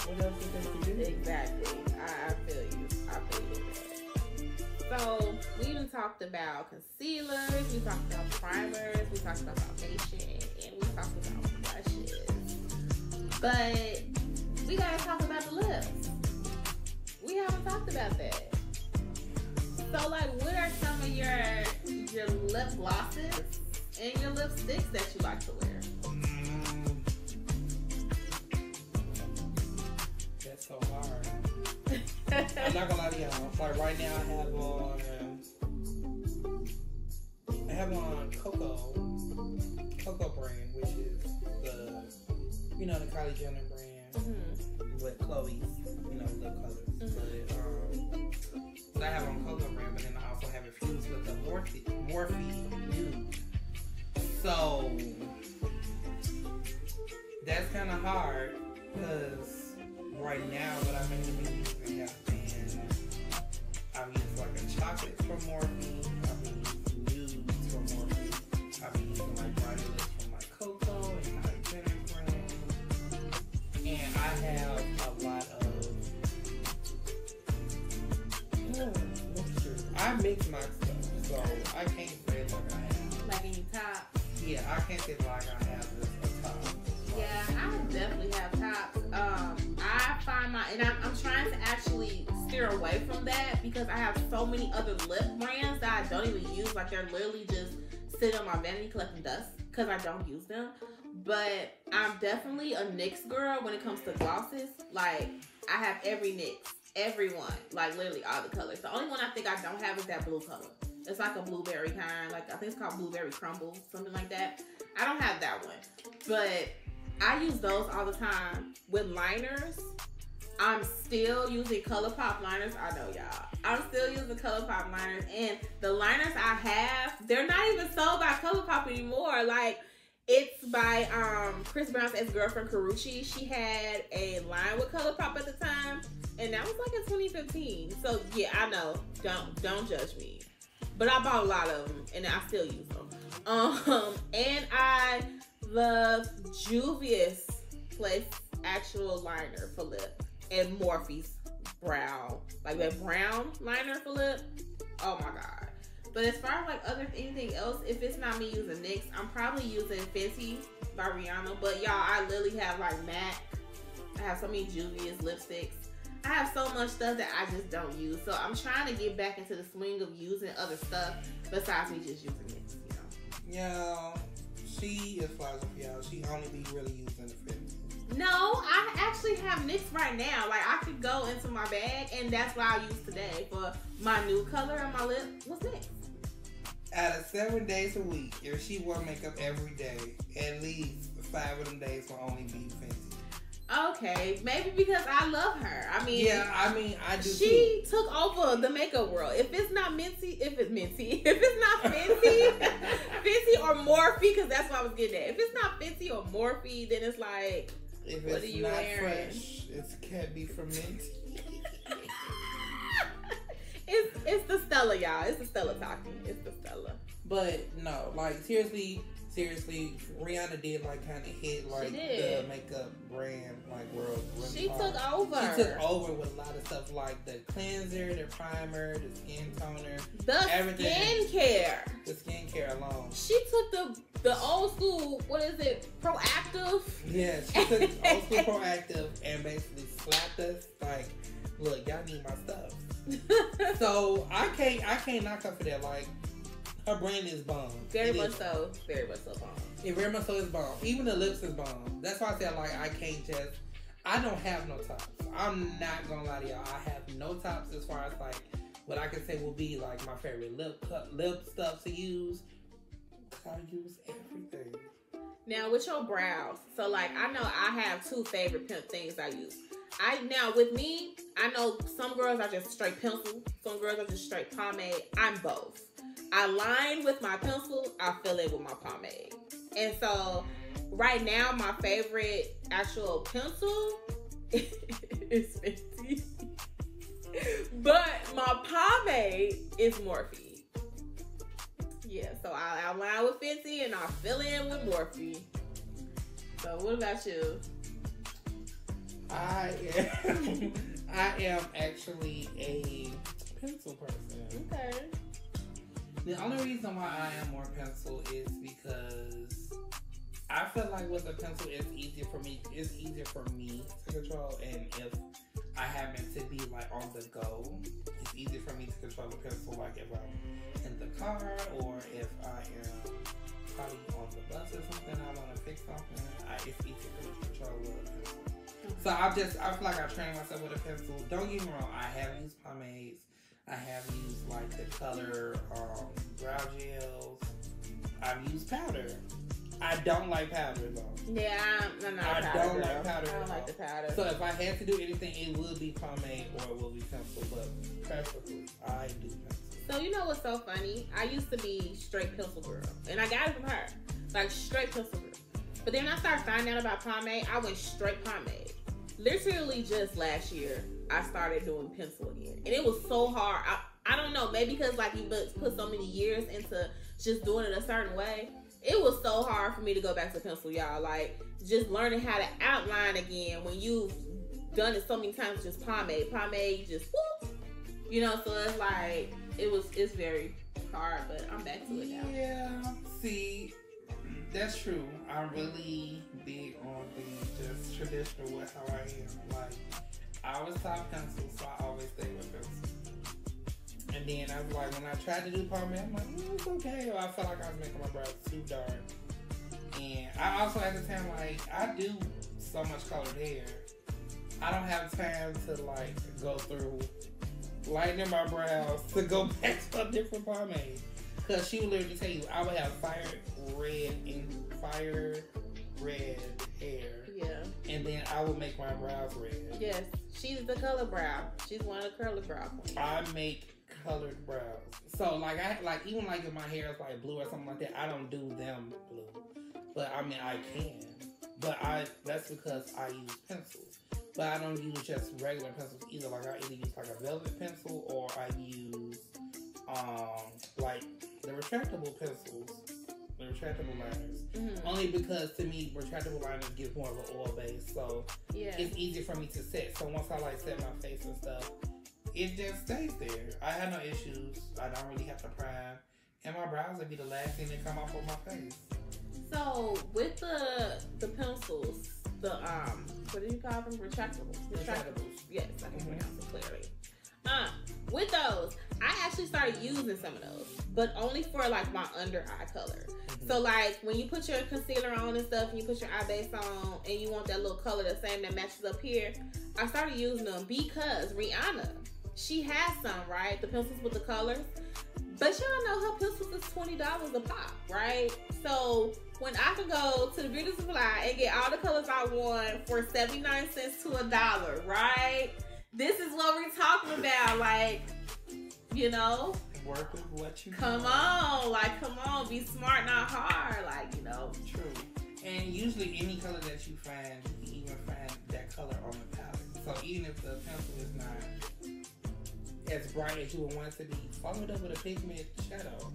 what else is there to do? Exactly. I feel you. I feel you. So, we even talked about concealers, we talked about primers, we talked about foundation, and we talked about blushes. But we gotta talk about the lips. We haven't talked about that. So, like, what are some of your lip glosses and your lipsticks that you like to wear? That's so hard. I'm not gonna lie to y'all. Like, right now I have on Coco brand, which is the, you know, the Kylie Jenner brand, with Chloe's, you know, lip colors. But I have on Coco brand, but then I also have it fused with the Morphe nude. So that's kind of hard, because right now what I've been using has been, I've used like a chocolate from Morphe, I've been using nudes from Morphe, I've been using like brighter lips from like Coco and Kylie Jenner brand, and I have a lot of mixtures. I mix my stuff, so I can't say like I have. Like any top? Yeah, I can't say like I have a top. Yeah, I definitely have tops. I find and I'm trying to actually steer away from that, because I have so many other lip brands that I don't even use. Like, they're literally just sitting on my vanity collecting dust, because I don't use them. But I'm definitely a NYX girl when it comes to glosses. Like, I have every NYX, every one, like literally all the colors. The only one I think I don't have is that blue color. It's like a blueberry kind, like I think it's called blueberry crumble, something like that. I don't have that one, but I use those all the time. With liners, I'm still using ColourPop liners. I know y'all. I'm still using ColourPop liners, and the liners I have, they're not even sold by ColourPop anymore. Like, it's by Chris Brown's ex-girlfriend Karrueche. She had a line with ColourPop at the time, and that was like in 2015. So yeah, I know. Don't judge me. But I bought a lot of them, and I still use them. And I love Juvia's Place actual liner for lip, and Morphe's brown, like that brown liner for lip. Oh my god. But as far as like anything else, if it's not me using NYX, I'm probably using Fenty by Rihanna. But y'all, I literally have like MAC. I have so many Juvia's lipsticks. I have so much stuff that I just don't use. So I'm trying to get back into the swing of using other stuff besides me just using NYX, you know. Yeah, she is flies with y'all. She only be really using the Fenty. No, I actually have NYX right now. Like, I could go into my bag, and that's what I use today for my new color on my lip was NYX. Out of 7 days a week, if she wore makeup every day, at least 5 of them days will only be Fenty. Okay, maybe because I love her. I mean, yeah, I do. She took over the makeup world. If it's not Fenty or Morphe, because that's what I was getting at. If it's not Fenty or Morphe, then it's like, if what it's are you not wearing? fresh, it can't be from Mint. It's the Stella, y'all. It's the Stella talking. It's the Stella. But no, like seriously, Rihanna did like kind of hit like the makeup brand like world. Really She hard. took over. She took over with a lot of stuff like the cleanser, the primer, the skin toner, the everything. skincare. The skincare alone. She took the old school. What is it? Proactive. Yeah, she took old school Proactive and basically slapped us like, look, y'all need my stuff. So I can't knock her for that. Like, her brand is bomb. Very much so bomb. It very much so is bomb. Even the lips is bomb. That's why I said like I don't have no tops. I'm not gonna lie to y'all. I have no tops as far as like what I can say will be like my favorite lip stuff to use. Cause I use everything. Now with your brows, so like I know I have two favorite things I use. Now with me, I know some girls are just straight pencil, some girls are just straight pomade. I'm both. I line with my pencil, I fill in with my pomade. And so right now my favorite actual pencil is Fenty. But my pomade is Morphe. Yeah, so I line with Fenty and I fill in with Morphe. So what about you? I am actually a pencil person. Okay. The only reason why I am more pencil is because I feel like with a pencil it's easier for me to control, and if I happen to be like on the go, it's easier for me to control a pencil, like if I'm in the car or if I am probably on the bus or something, I want to fix something, it's easier for me to control with a pencil. So I feel like I train myself with a pencil. Don't get me wrong, I have used pomades. I have used like the color brow gels. I've used powder. I don't like powder though. Yeah, I'm not I a powder don't girl. like powder. I don't like the powder. So if I had to do anything, it would be pomade or it will be pencil. But preferably, I do pencil. So you know what's so funny? I used to be straight pencil girl, and I got it from her, like straight pencil girl. But then I started finding out about pomade. I went straight pomade. Literally just last year, I started doing pencil again. And it was so hard. I don't know, maybe because like you put so many years into just doing it a certain way. It was so hard for me to go back to pencil, y'all. Like, just learning how to outline again when you've done it so many times, just pomade, just whoop. You know, so it's like, it's very hard, but I'm back to it now. Yeah, see, that's true. I'm really big on the just traditional with how I am. Like, I was taught pencil, so I always stay with pencil. And then I was like, when I tried to do pomade, I'm like, it's okay. Or I felt like I was making my brows too dark. And I also at the time, like, I do so much colored hair. I don't have time to like go through lightening my brows to go back to a different pomade. Cause she would literally tell you, I would have fire red hair. Yeah. And then I would make my brows red. Yes. She's the color brow. She's one of the curly brow queens. I make colored brows. So like even like if my hair is like blue or something like that, I don't do them blue. But I mean I can. But that's because I use pencils. But I don't use just regular pencils either. Like I either use like a velvet pencil or I use like the retractable pencils. The retractable liners. Mm-hmm. Only because to me retractable liners give more of an oil base. So yeah, it's easier for me to set. So once I like set my face and stuff, it just stays there. I have no issues. I don't really have to prime. And my brows would be the last thing that come off of my face. So with the pencils, the what do you call them? Retractables. Yes, I can pronounce it clearly. With those, I actually started using some of those, but only for like my under eye color. Mm-hmm. So like when you put your concealer on and stuff, and you put your eye base on, and you want that little color the same that matches up here, I started using them because Rihanna, she has some, right? The pencils with the colors. But y'all know her pencils is $20 a pop, right? So when I could go to the beauty supply and get all the colors I want for 79 cents to $1, right? This is what we're talking about, like, you know? work with what you come on, be smart, not hard, like, you know. True. And usually any color that you find, you can even find that color on the palette. So even if the pencil is not as bright as you would want it to be, follow it up with a pigment shadow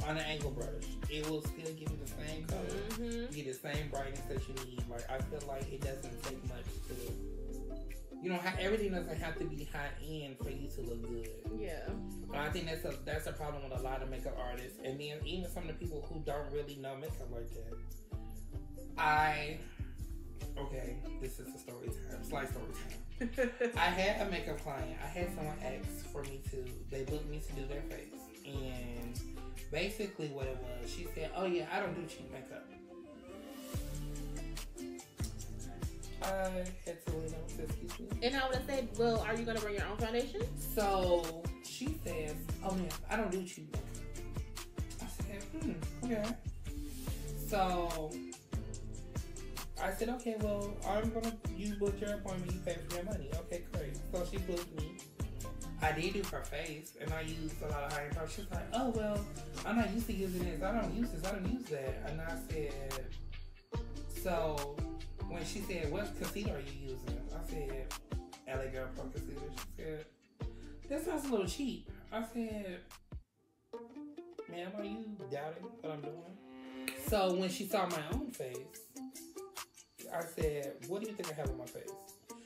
on an angle brush. It will still give you the same color, get the same brightness that you need. Like, I feel like it doesn't take much to, you know, everything doesn't have to be high end for you to look good. Yeah. But I think that's a problem with a lot of makeup artists, and then even some of the people who don't really know makeup like that. Okay, this is a story time, slight story time. I had a makeup client. I had someone ask for me to, they booked me to do their face. And basically what it was, she said, oh yeah, I don't do cheap makeup. I had to lean on, excuse me. And I would have said, well, are you going to bring your own foundation? So she says, oh yeah, I don't do cheap makeup. I said, okay. So I said, okay, well, you booked your appointment, you paid for your money. Okay, great. So she booked me. I did do her face, and I used a lot of high-end products. She's like, oh, well, I'm not used to using this. I don't use this. I don't use that. And I said, so when she said, what concealer are you using? I said, LA Girl Pro Concealer. She said, that sounds a little cheap. I said, ma'am, are you doubting what I'm doing? So when she saw my own face, I said, what do you think I have on my face?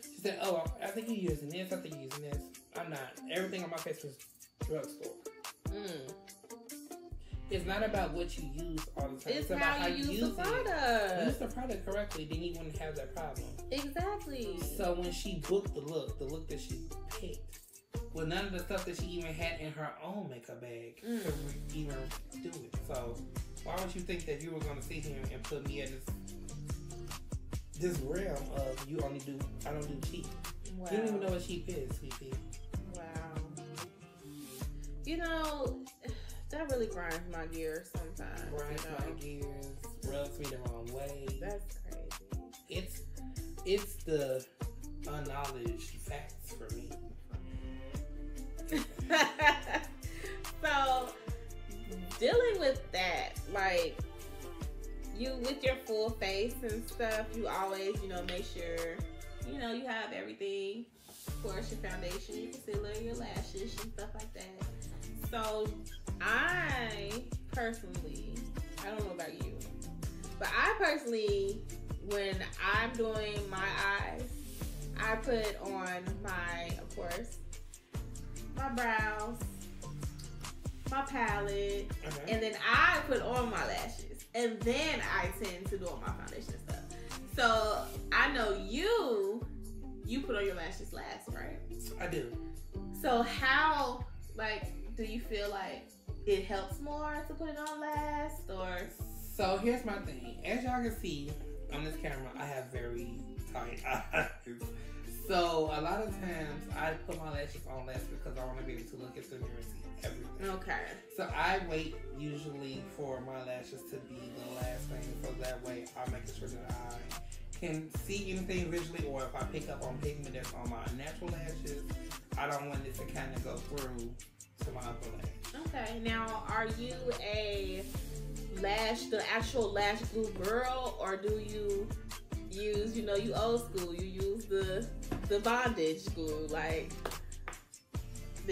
She said, oh, I think you're using this. I think you're using this. I'm not. Everything on my face is drugstore. It's not about what you use all the time. It's about how you use the product. Use the product correctly, then you wouldn't have that problem. Exactly. So when she booked the look that she picked, with none of the stuff that she even had in her own makeup bag to even do it. So why would you think that you were going to sit here and put me in this realm of I don't do cheap. Wow. You don't even know what cheap is, sweetie. Wow. You know, that really grinds my gears sometimes. Grinds my gears, rubs me the wrong way. That's crazy. It's the unknowledged facts for me. So, dealing with that, like, you with your full face and stuff, you always, make sure, you have everything. Of course, your foundation, your concealer, your lashes, and stuff like that. So, I personally, I don't know about you, but I personally, when I'm doing my eyes, I put on of course, my brows, my palette, and then I put on my lashes. And then I tend to do all my foundation and stuff. So I know you put on your lashes last, right? I do. So how, do you feel like it helps more to put it on last, or? So here's my thing. As y'all can see on this camera, I have very tight eyes. So a lot of times I put my lashes on last because I want to be able to look at the mirror and see everything. Okay. So I wait usually for my lashes to be the last thing, so that way I'm making sure that I can see anything visually, or if I pick up on pigment that's on my natural lashes, I don't want it to kind of go through to my upper lash. Okay. Now, are you the actual lash glue girl, or do you use, you old school, you use the bondage glue, like?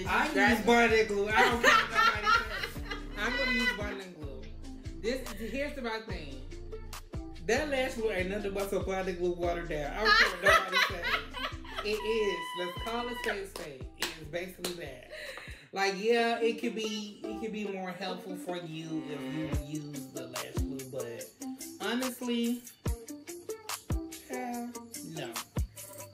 I use bondage glue. I don't care what nobody says. I'm gonna use bondage glue. Here's my thing. That lash glue ain't nothing but some bondage glue watered down. I don't care what nobody says. It is. Let's call it spade. It is basically that. Like, yeah, it could be more helpful for you if you use the lash glue, but honestly, no.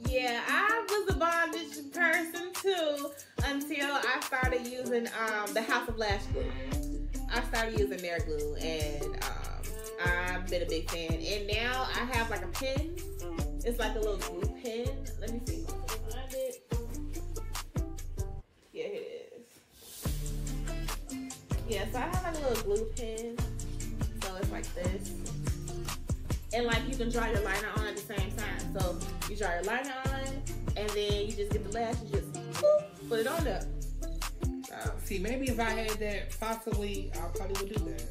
Yeah, I was a bondage person too until I started using the House of Lash Glue. I started using their glue, and I've been a big fan. And now I have like a pen. It's like a little glue pen. Let me see if I can find it. Yeah, it is. Yeah, so I have like a little glue pen. So it's like this. And like you can dry your liner on at the same time. So you dry your liner on, and then you just get the lash and just put it on there. So. see, maybe if I had that, possibly, I probably would do that.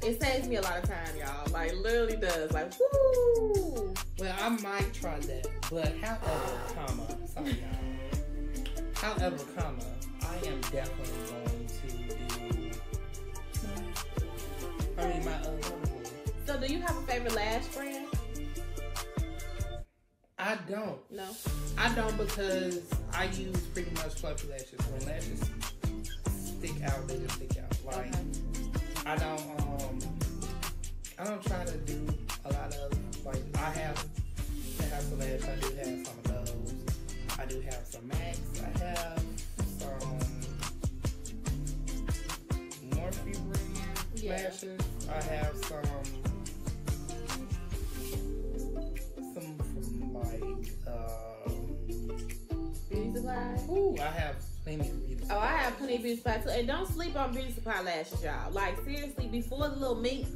It saves me a lot of time, y'all. Like, literally does. Like, woo! Well, I might try that. But however, sorry, y'all. However, I am definitely going to do my other one. So, do you have a favorite lash brand? I don't. No? I don't, because I use pretty much fluffy lashes. When lashes stick out, they just stick out. Like, okay. I don't try to do a lot of, like, I have some lashes. I do have some of those. I do have some Max. I have some Morphe brand lashes. I have some from like Beauty Supply. Ooh, I have plenty of Beauty Supply. Oh, I have plenty of Beauty Supply too. And don't sleep on Beauty Supply lashes, y'all. Like, seriously, before the little minks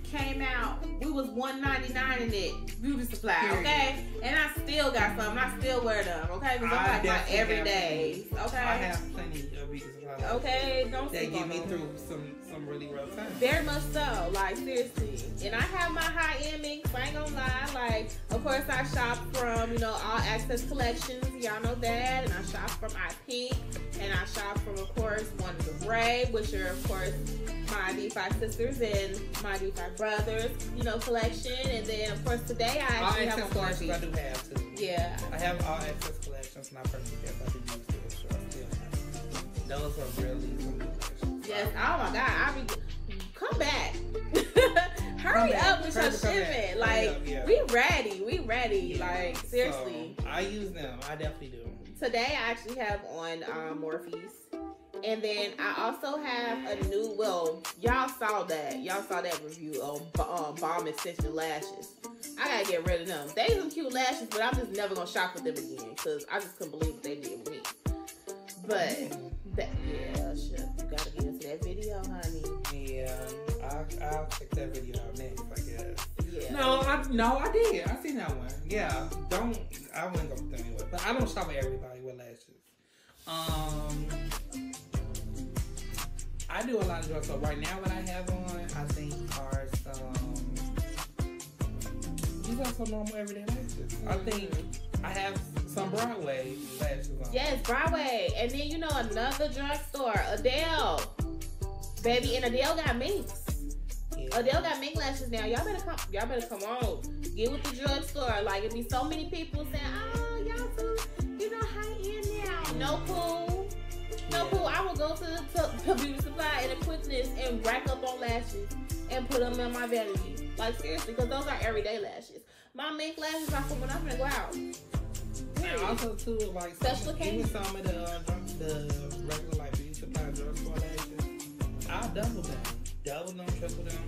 came out, we was $1.99 in it Beauty Supply, okay? And I still got some. I still wear them, okay? Because I'm like my everydays, okay? I have plenty of Beauty Supply lashes. Okay, don't that sleep get on me them. through some really rough times. Very much so, like, seriously. And I have my high-end minks, I ain't gonna lie. Like, of course, I shop from, you know, All Access Collections, y'all know that. And I shop from iPink. And I shop from, of course, Wonders of Ray, which are, of course, my D5 sisters and my D5 brothers, you know, collection. And then, of course, today I actually have a collections I do have, too. Yeah. I have All Access Collections, and I personally guess I do use those, so I still have them. Those are really some good collections. Yes, oh my God, come back. Hurry up with your shipment. Like, we ready. Like, seriously. So, I use them. I definitely do. Today, I actually have on Morphe's. And then I also have a new, well, y'all saw that review on Balm Extension Lashes. I gotta get rid of them. They some cute lashes, but I'm just never gonna shop with them again because I just couldn't believe what they did with me. But, shit, you gotta get into that video, honey. Yeah, I'll check that video out next, I guess. Yeah. No, I did. I seen that one. Yeah, I wouldn't go with them anyway. But I don't shop with everybody with lashes. I do a lot of drugs. So right now, what I have on, I think are these are some normal everyday lashes. I think I have some Broadway lashes on. Yes, Broadway. And then, you know, another drugstore, Adele. Baby, and Adele got minks. Yeah. Adele got mink lashes now. Y'all better come on. Get with the drugstore. Like, it'd be so many people saying, oh, y'all too, you know, high end now. No cool. No cool. I will go to the Beauty Supply in a quickness and rack up on lashes and put them in my vanity. Like, seriously, because those are everyday lashes. My mink lashes are for when I'm gonna go out. And also too, like special occasion. Even some of the regular like Beauty Supply drugstore lashes, I'll double them, triple them.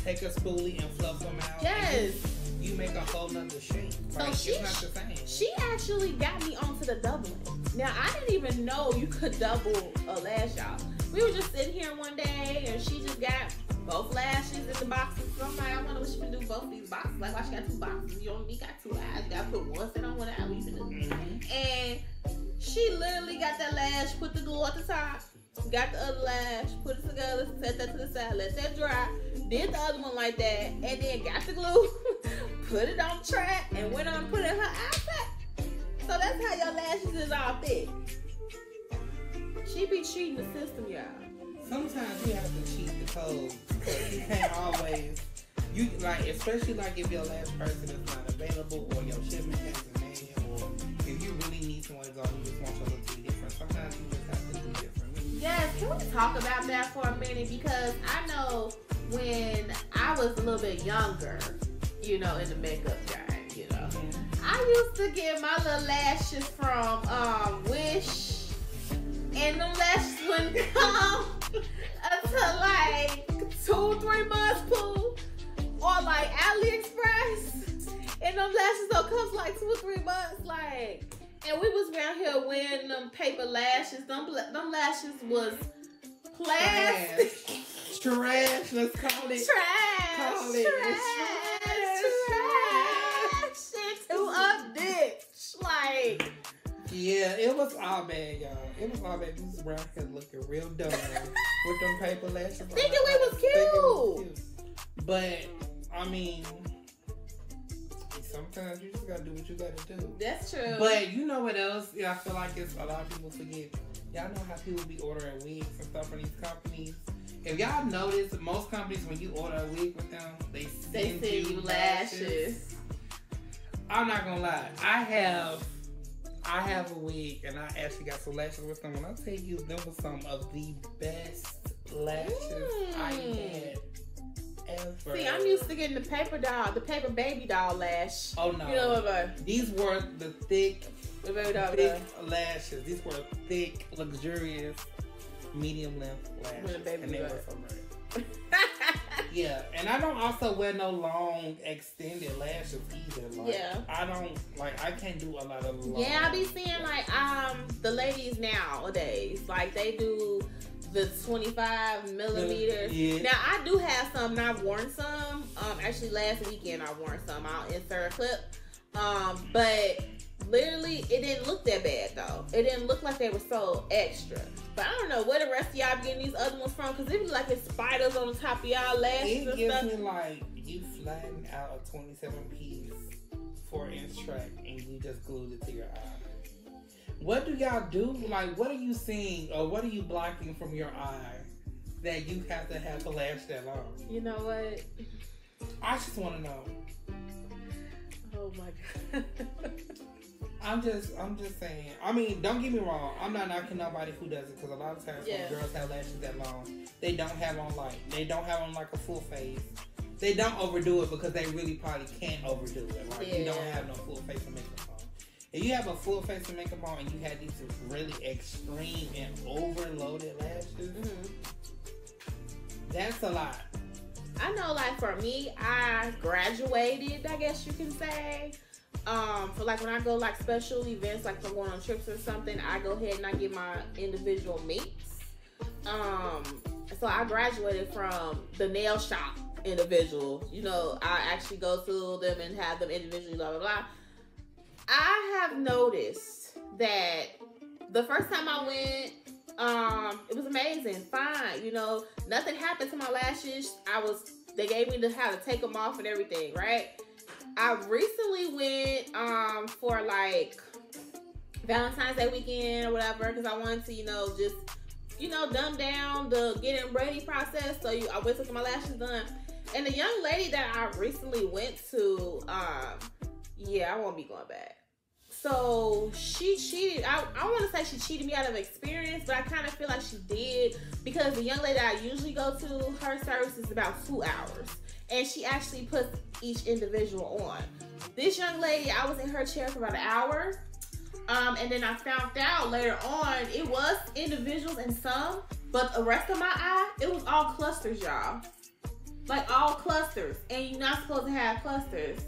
Take a spoolie and fluff them out. Yes. You make a whole nother shape. So right? It's not the same. She actually got me onto the doubling. Now, I didn't even know you could double a lash, y'all. We were just sitting here one day, and she just got both lashes in the boxes. So I'm like, I wonder what she can do with both these boxes. Like, why she got two boxes? You only got two eyes. You gotta put one set on one eye. What you finna do? And she literally got that lash, put the glue at the top, got the other lash, put it together, set that to the side, let that dry, did the other one like that, and then got the glue, put it on the track, and went on and put it in her outfit. So that's how your lashes is all thick. She be cheating the system, y'all. Sometimes you have to cheat the code. You can't always, especially like if your last person is not available or your shipment hasn't made, or if you really need someone to go and you just want your look to be different. Sometimes you just have to do different. Yes, can we talk about that for a minute? Because I know when I was a little bit younger, you know, in the makeup game, you know, I used to get my little lashes from Wish, and them lashes wouldn't come until like 2-3 months, poo, or like AliExpress, and them lashes don't come for like 2 or 3 months, like. And we was around here wearing them paper lashes. Them lashes was plastic. Trash. Let's call it. Trash. Call it. Trash. Into a ditch. Like, yeah. Yeah, it was all bad, y'all. It was all bad. Mrs. Brown had looking real dumb with them paper lashes. Thinking it was cute. But, I mean, sometimes you just gotta do what you gotta do. That's true. But you know what else? Yeah, I feel like it's a lot of people forget. Y'all know how people be ordering wigs and stuff from these companies. If y'all notice, most companies, when you order a wig with them, they send you lashes. I'm not gonna lie. I have a wig, and I actually got some lashes with them. When I tell you, them were some of the best lashes I had ever. See, I'm used to getting the paper baby doll lash. Oh no! You know what? These were the thick lashes. These were thick, luxurious, medium length lashes, and they were so great. Yeah, and I don't also wear no long extended lashes either. Like, yeah, I can't do a lot of long. Yeah, I be seeing like the ladies nowadays, like they do the 25 millimeters. Yeah. Now I do have some, and I've worn some. Actually last weekend I worn some. I'll insert a clip. But literally it didn't look that bad though. It didn't look like they were so extra. But I don't know where the rest of y'all be getting these other ones from, because it be like it's spiders on the top of y'all lashes. It gives me like you flatten out a 27-piece 4-inch track and you just glued it to your eye. What do y'all do? Like, what are you seeing or what are you blocking from your eye that you have to lash that long? You know what? I just want to know. Oh my God. I'm just saying. I mean, don't get me wrong. I'm not knocking nobody who does it, because a lot of times when girls have lashes that long, they don't have on like a full face. They don't overdo it because they really probably can't overdo it. Like you don't have no full face of makeup on. If you have a full face of makeup on and you had these really extreme and overloaded lashes, that's a lot. I know, like for me, I graduated, I guess you can say. For like when I go like special events, like if I'm going on trips or something, I go ahead and I get my individual meets. So I graduated from the nail shop individual. You know, I actually go to them and have them individually, blah, blah, blah. I have noticed that the first time I went, it was amazing, fine. You know, nothing happened to my lashes. They gave me how to take them off and everything, right? I recently went for like Valentine's Day weekend or whatever, because I wanted to, just, dumb down the getting ready process. So I went to get my lashes done. And the young lady that I recently went to, I won't be going back. So she cheated. I want to say she cheated me out of experience, but I kind of feel like she did, because the young lady I usually go to, her service is about 2 hours. And she actually puts each individual on. This young lady, I was in her chair for about an hour. And then I found out later on, it was individuals in some, but the rest of my eye, it was all clusters, y'all. Like all clusters. And you're not supposed to have clusters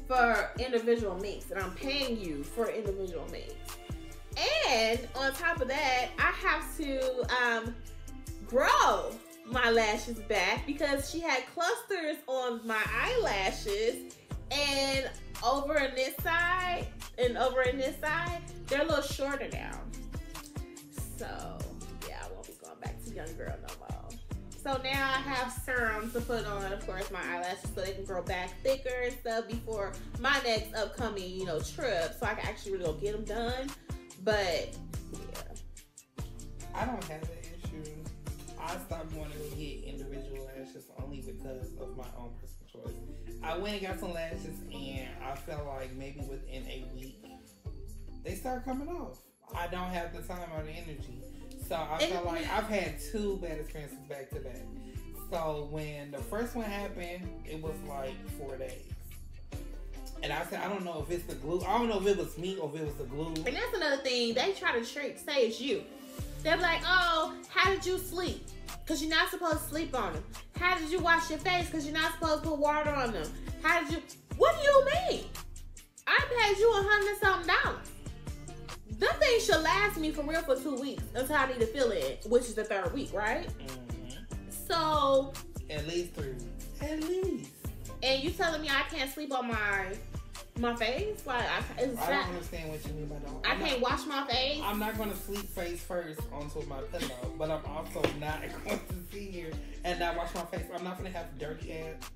for individual meets. And I'm paying you for individual meets. And on top of that, I have to grow my lashes back, because she had clusters on my eyelashes, and over in this side and over in this side, they're a little shorter now. So yeah, I won't be going back to young girl no more. So now I have serums to put on, of course, my eyelashes, so they can grow back thicker and stuff before my next upcoming, trip, so I can actually really go get them done. But yeah, I don't have that issue. I stopped wanting to get individual lashes only because of my own personal choice. I went and got some lashes, and I felt like maybe within a week, they start coming off. I don't have the time or the energy. So I felt like I've had 2 bad experiences back to back. So when the first one happened, it was like 4 days. And I said, I don't know if it's the glue. I don't know if it was me or if it was the glue. And that's another thing. They try to say it's you. They're like, oh, how did you sleep? Because you're not supposed to sleep on them. How did you wash your face? Because you're not supposed to put water on them. How did you... What do you mean? I paid you $100-something. That thing should last me for real for 2 weeks until I need to fill it, which is the 3rd week, right? So... At least 3 weeks. At least. And you telling me I can't sleep on my My face? Like, I don't understand what you mean by that. I can't wash my face? I'm not going to sleep face first onto my pillow, but I'm also not going to sit here and not wash my face. I'm not going to have dirty ass.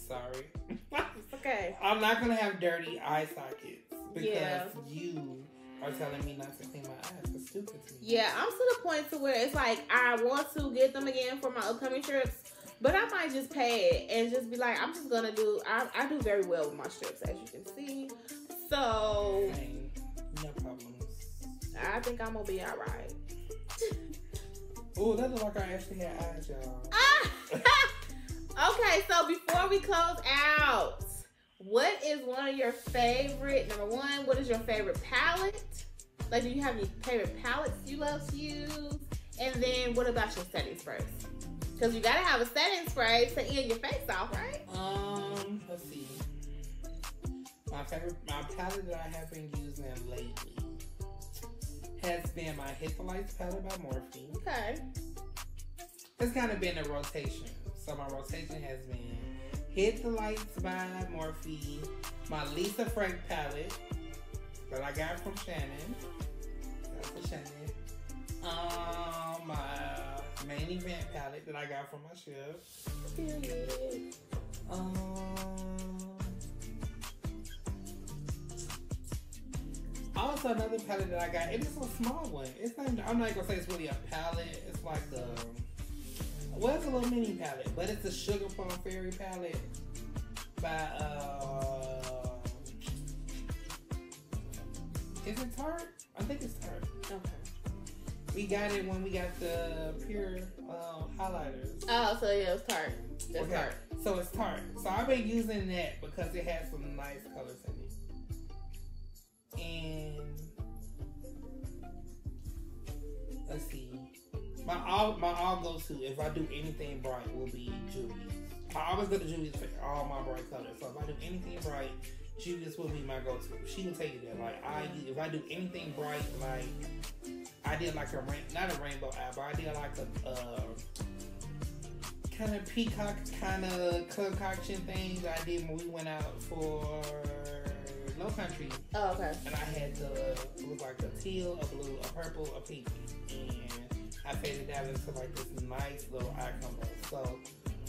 Sorry. It's okay. I'm not going to have dirty eye sockets because you are telling me not to clean my eyes. It's stupid to me. Yeah, I'm to the point to where it's like I want to get them again for my upcoming trips. But I might just pay it and just be like, I'm just gonna do. I do very well with my strips, as you can see. So, Same. No problems. I think I'm gonna be all right. Oh, that looks like I actually had eyes, y'all. Okay, so before we close out, what is one of your favorite? Number one, what is your favorite palette? Like, do you have any favorite palettes you love to use? And then, what about your setting sprays? Because you gotta have a setting spray to end your face off, right? Let's see. My palette that I have been using lately has been my Hit the Lights palette by Morphe. Okay. It's kind of been a rotation. So my rotation has been Hit the Lights by Morphe, my Lisa Frank palette that I got from Shannon. That's for Shannon. My Main Event palette that I got from my chef. Also another palette that I got. It's a small one. It's not. I'm not gonna say it's really a palette. It's like well, it's a little mini palette, but it's a Sugar Plum Fairy palette by is it Tarte? I think it's Tarte. Okay. We got it when we got the pure highlighters. Oh, so yeah, it's Tarte. It's Tarte. So it's Tarte. So I've been using that because it has some nice colors in it. And let's see. My all go-to if I do anything bright will be Juvia's. I always go to Juvia's for all my bright colors. So if I do anything bright, Juvia's will be my go-to. She will tell you that. Like if I do anything bright, like I did like not a rainbow eye, but I did like a kind of peacock kind of concoction thing that I did when we went out for Low Country. Oh, okay. And I had it was like a teal, a blue, a purple, a pink, and I faded that into like this nice little eye combo. So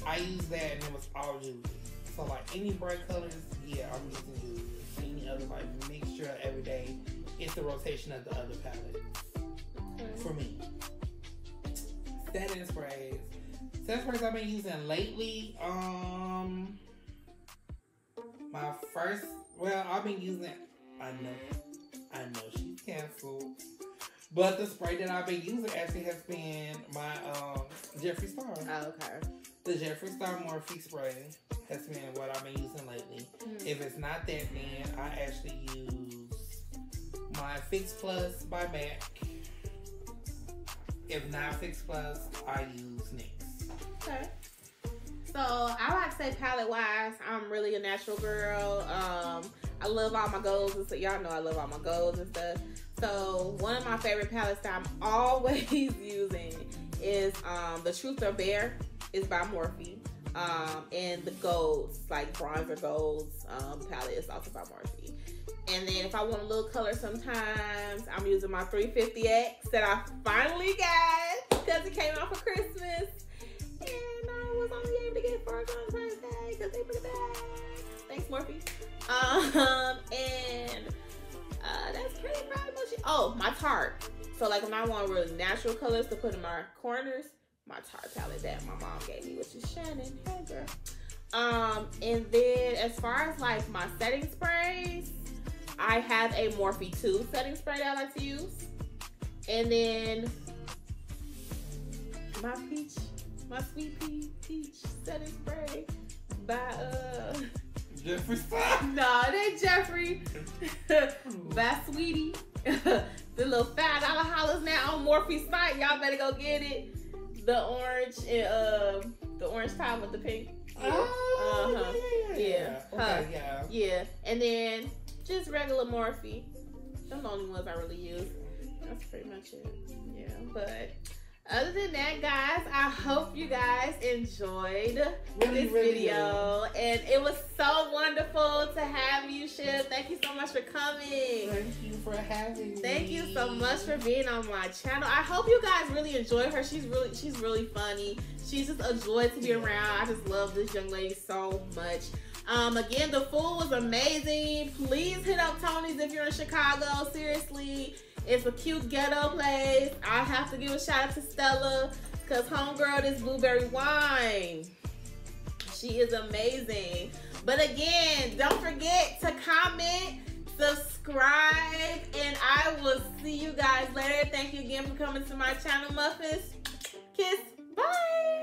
I used that and it was all Juvia's. So like any bright colors, yeah, I'm using Juvia's. Any other like mixture every day, it's the rotation of the other palette. For me. Setting sprays. Setting sprays I've been using lately. My first, I've been using, I know she's canceled. But the spray that I've been using actually has been my Jeffree Star. Oh, okay. The Jeffree Star Morphe spray has been what I've been using lately. If it's not that, then I actually use my Fix Plus by MAC. If not Fix Plus, I use NYX. Okay. So I like to say palette wise, I'm really a natural girl. I love all my golds and stuff. Y'all know I love all my golds and stuff. So one of my favorite palettes that I'm always using is the Truth or Bare is by Morphe. And the golds, like bronzer golds palette is also by Morphe. And then if I want a little color sometimes, I'm using my 350X that I finally got because it came out for Christmas. And I was only able to get it for Valentine's Day because they put it back. Thanks, Morphe. And that's pretty much it. Oh, my Tarte. So like when I want really natural colors to put in my corners, my Tarte palette that my mom gave me, which is Shannon. Hey, girl. And then as far as like my setting sprays, I have a Morphe 2 setting spray that I like to use. And then my sweet peach setting spray by Jeffree Star? No, it ain't Jeffree. By Sweetie. The little $5 hollers now on Morphe's site. Y'all better go get it. The orange and the orange top with the pink. Yeah. Okay, yeah. Yeah. And then just regular Morphe. Them the only ones I really use. That's pretty much it. Yeah. But Other than that, guys, I hope you guys enjoyed this video. And it was so wonderful to have you, Ship. Thank you so much for coming. Thank you for having me. Thank you so much for being on my channel. I hope you guys really enjoy her. She's really funny. She's just a joy to be around. I just love this young lady so much. Again, the food was amazing. Please hit up Tony's if you're in Chicago. Seriously. It's a cute ghetto place. I have to give a shout out to Stella because homegirl, this blueberry wine. She is amazing. But again, don't forget to comment, subscribe, and I will see you guys later. Thank you again for coming to my channel, Muffins. Kiss. Bye.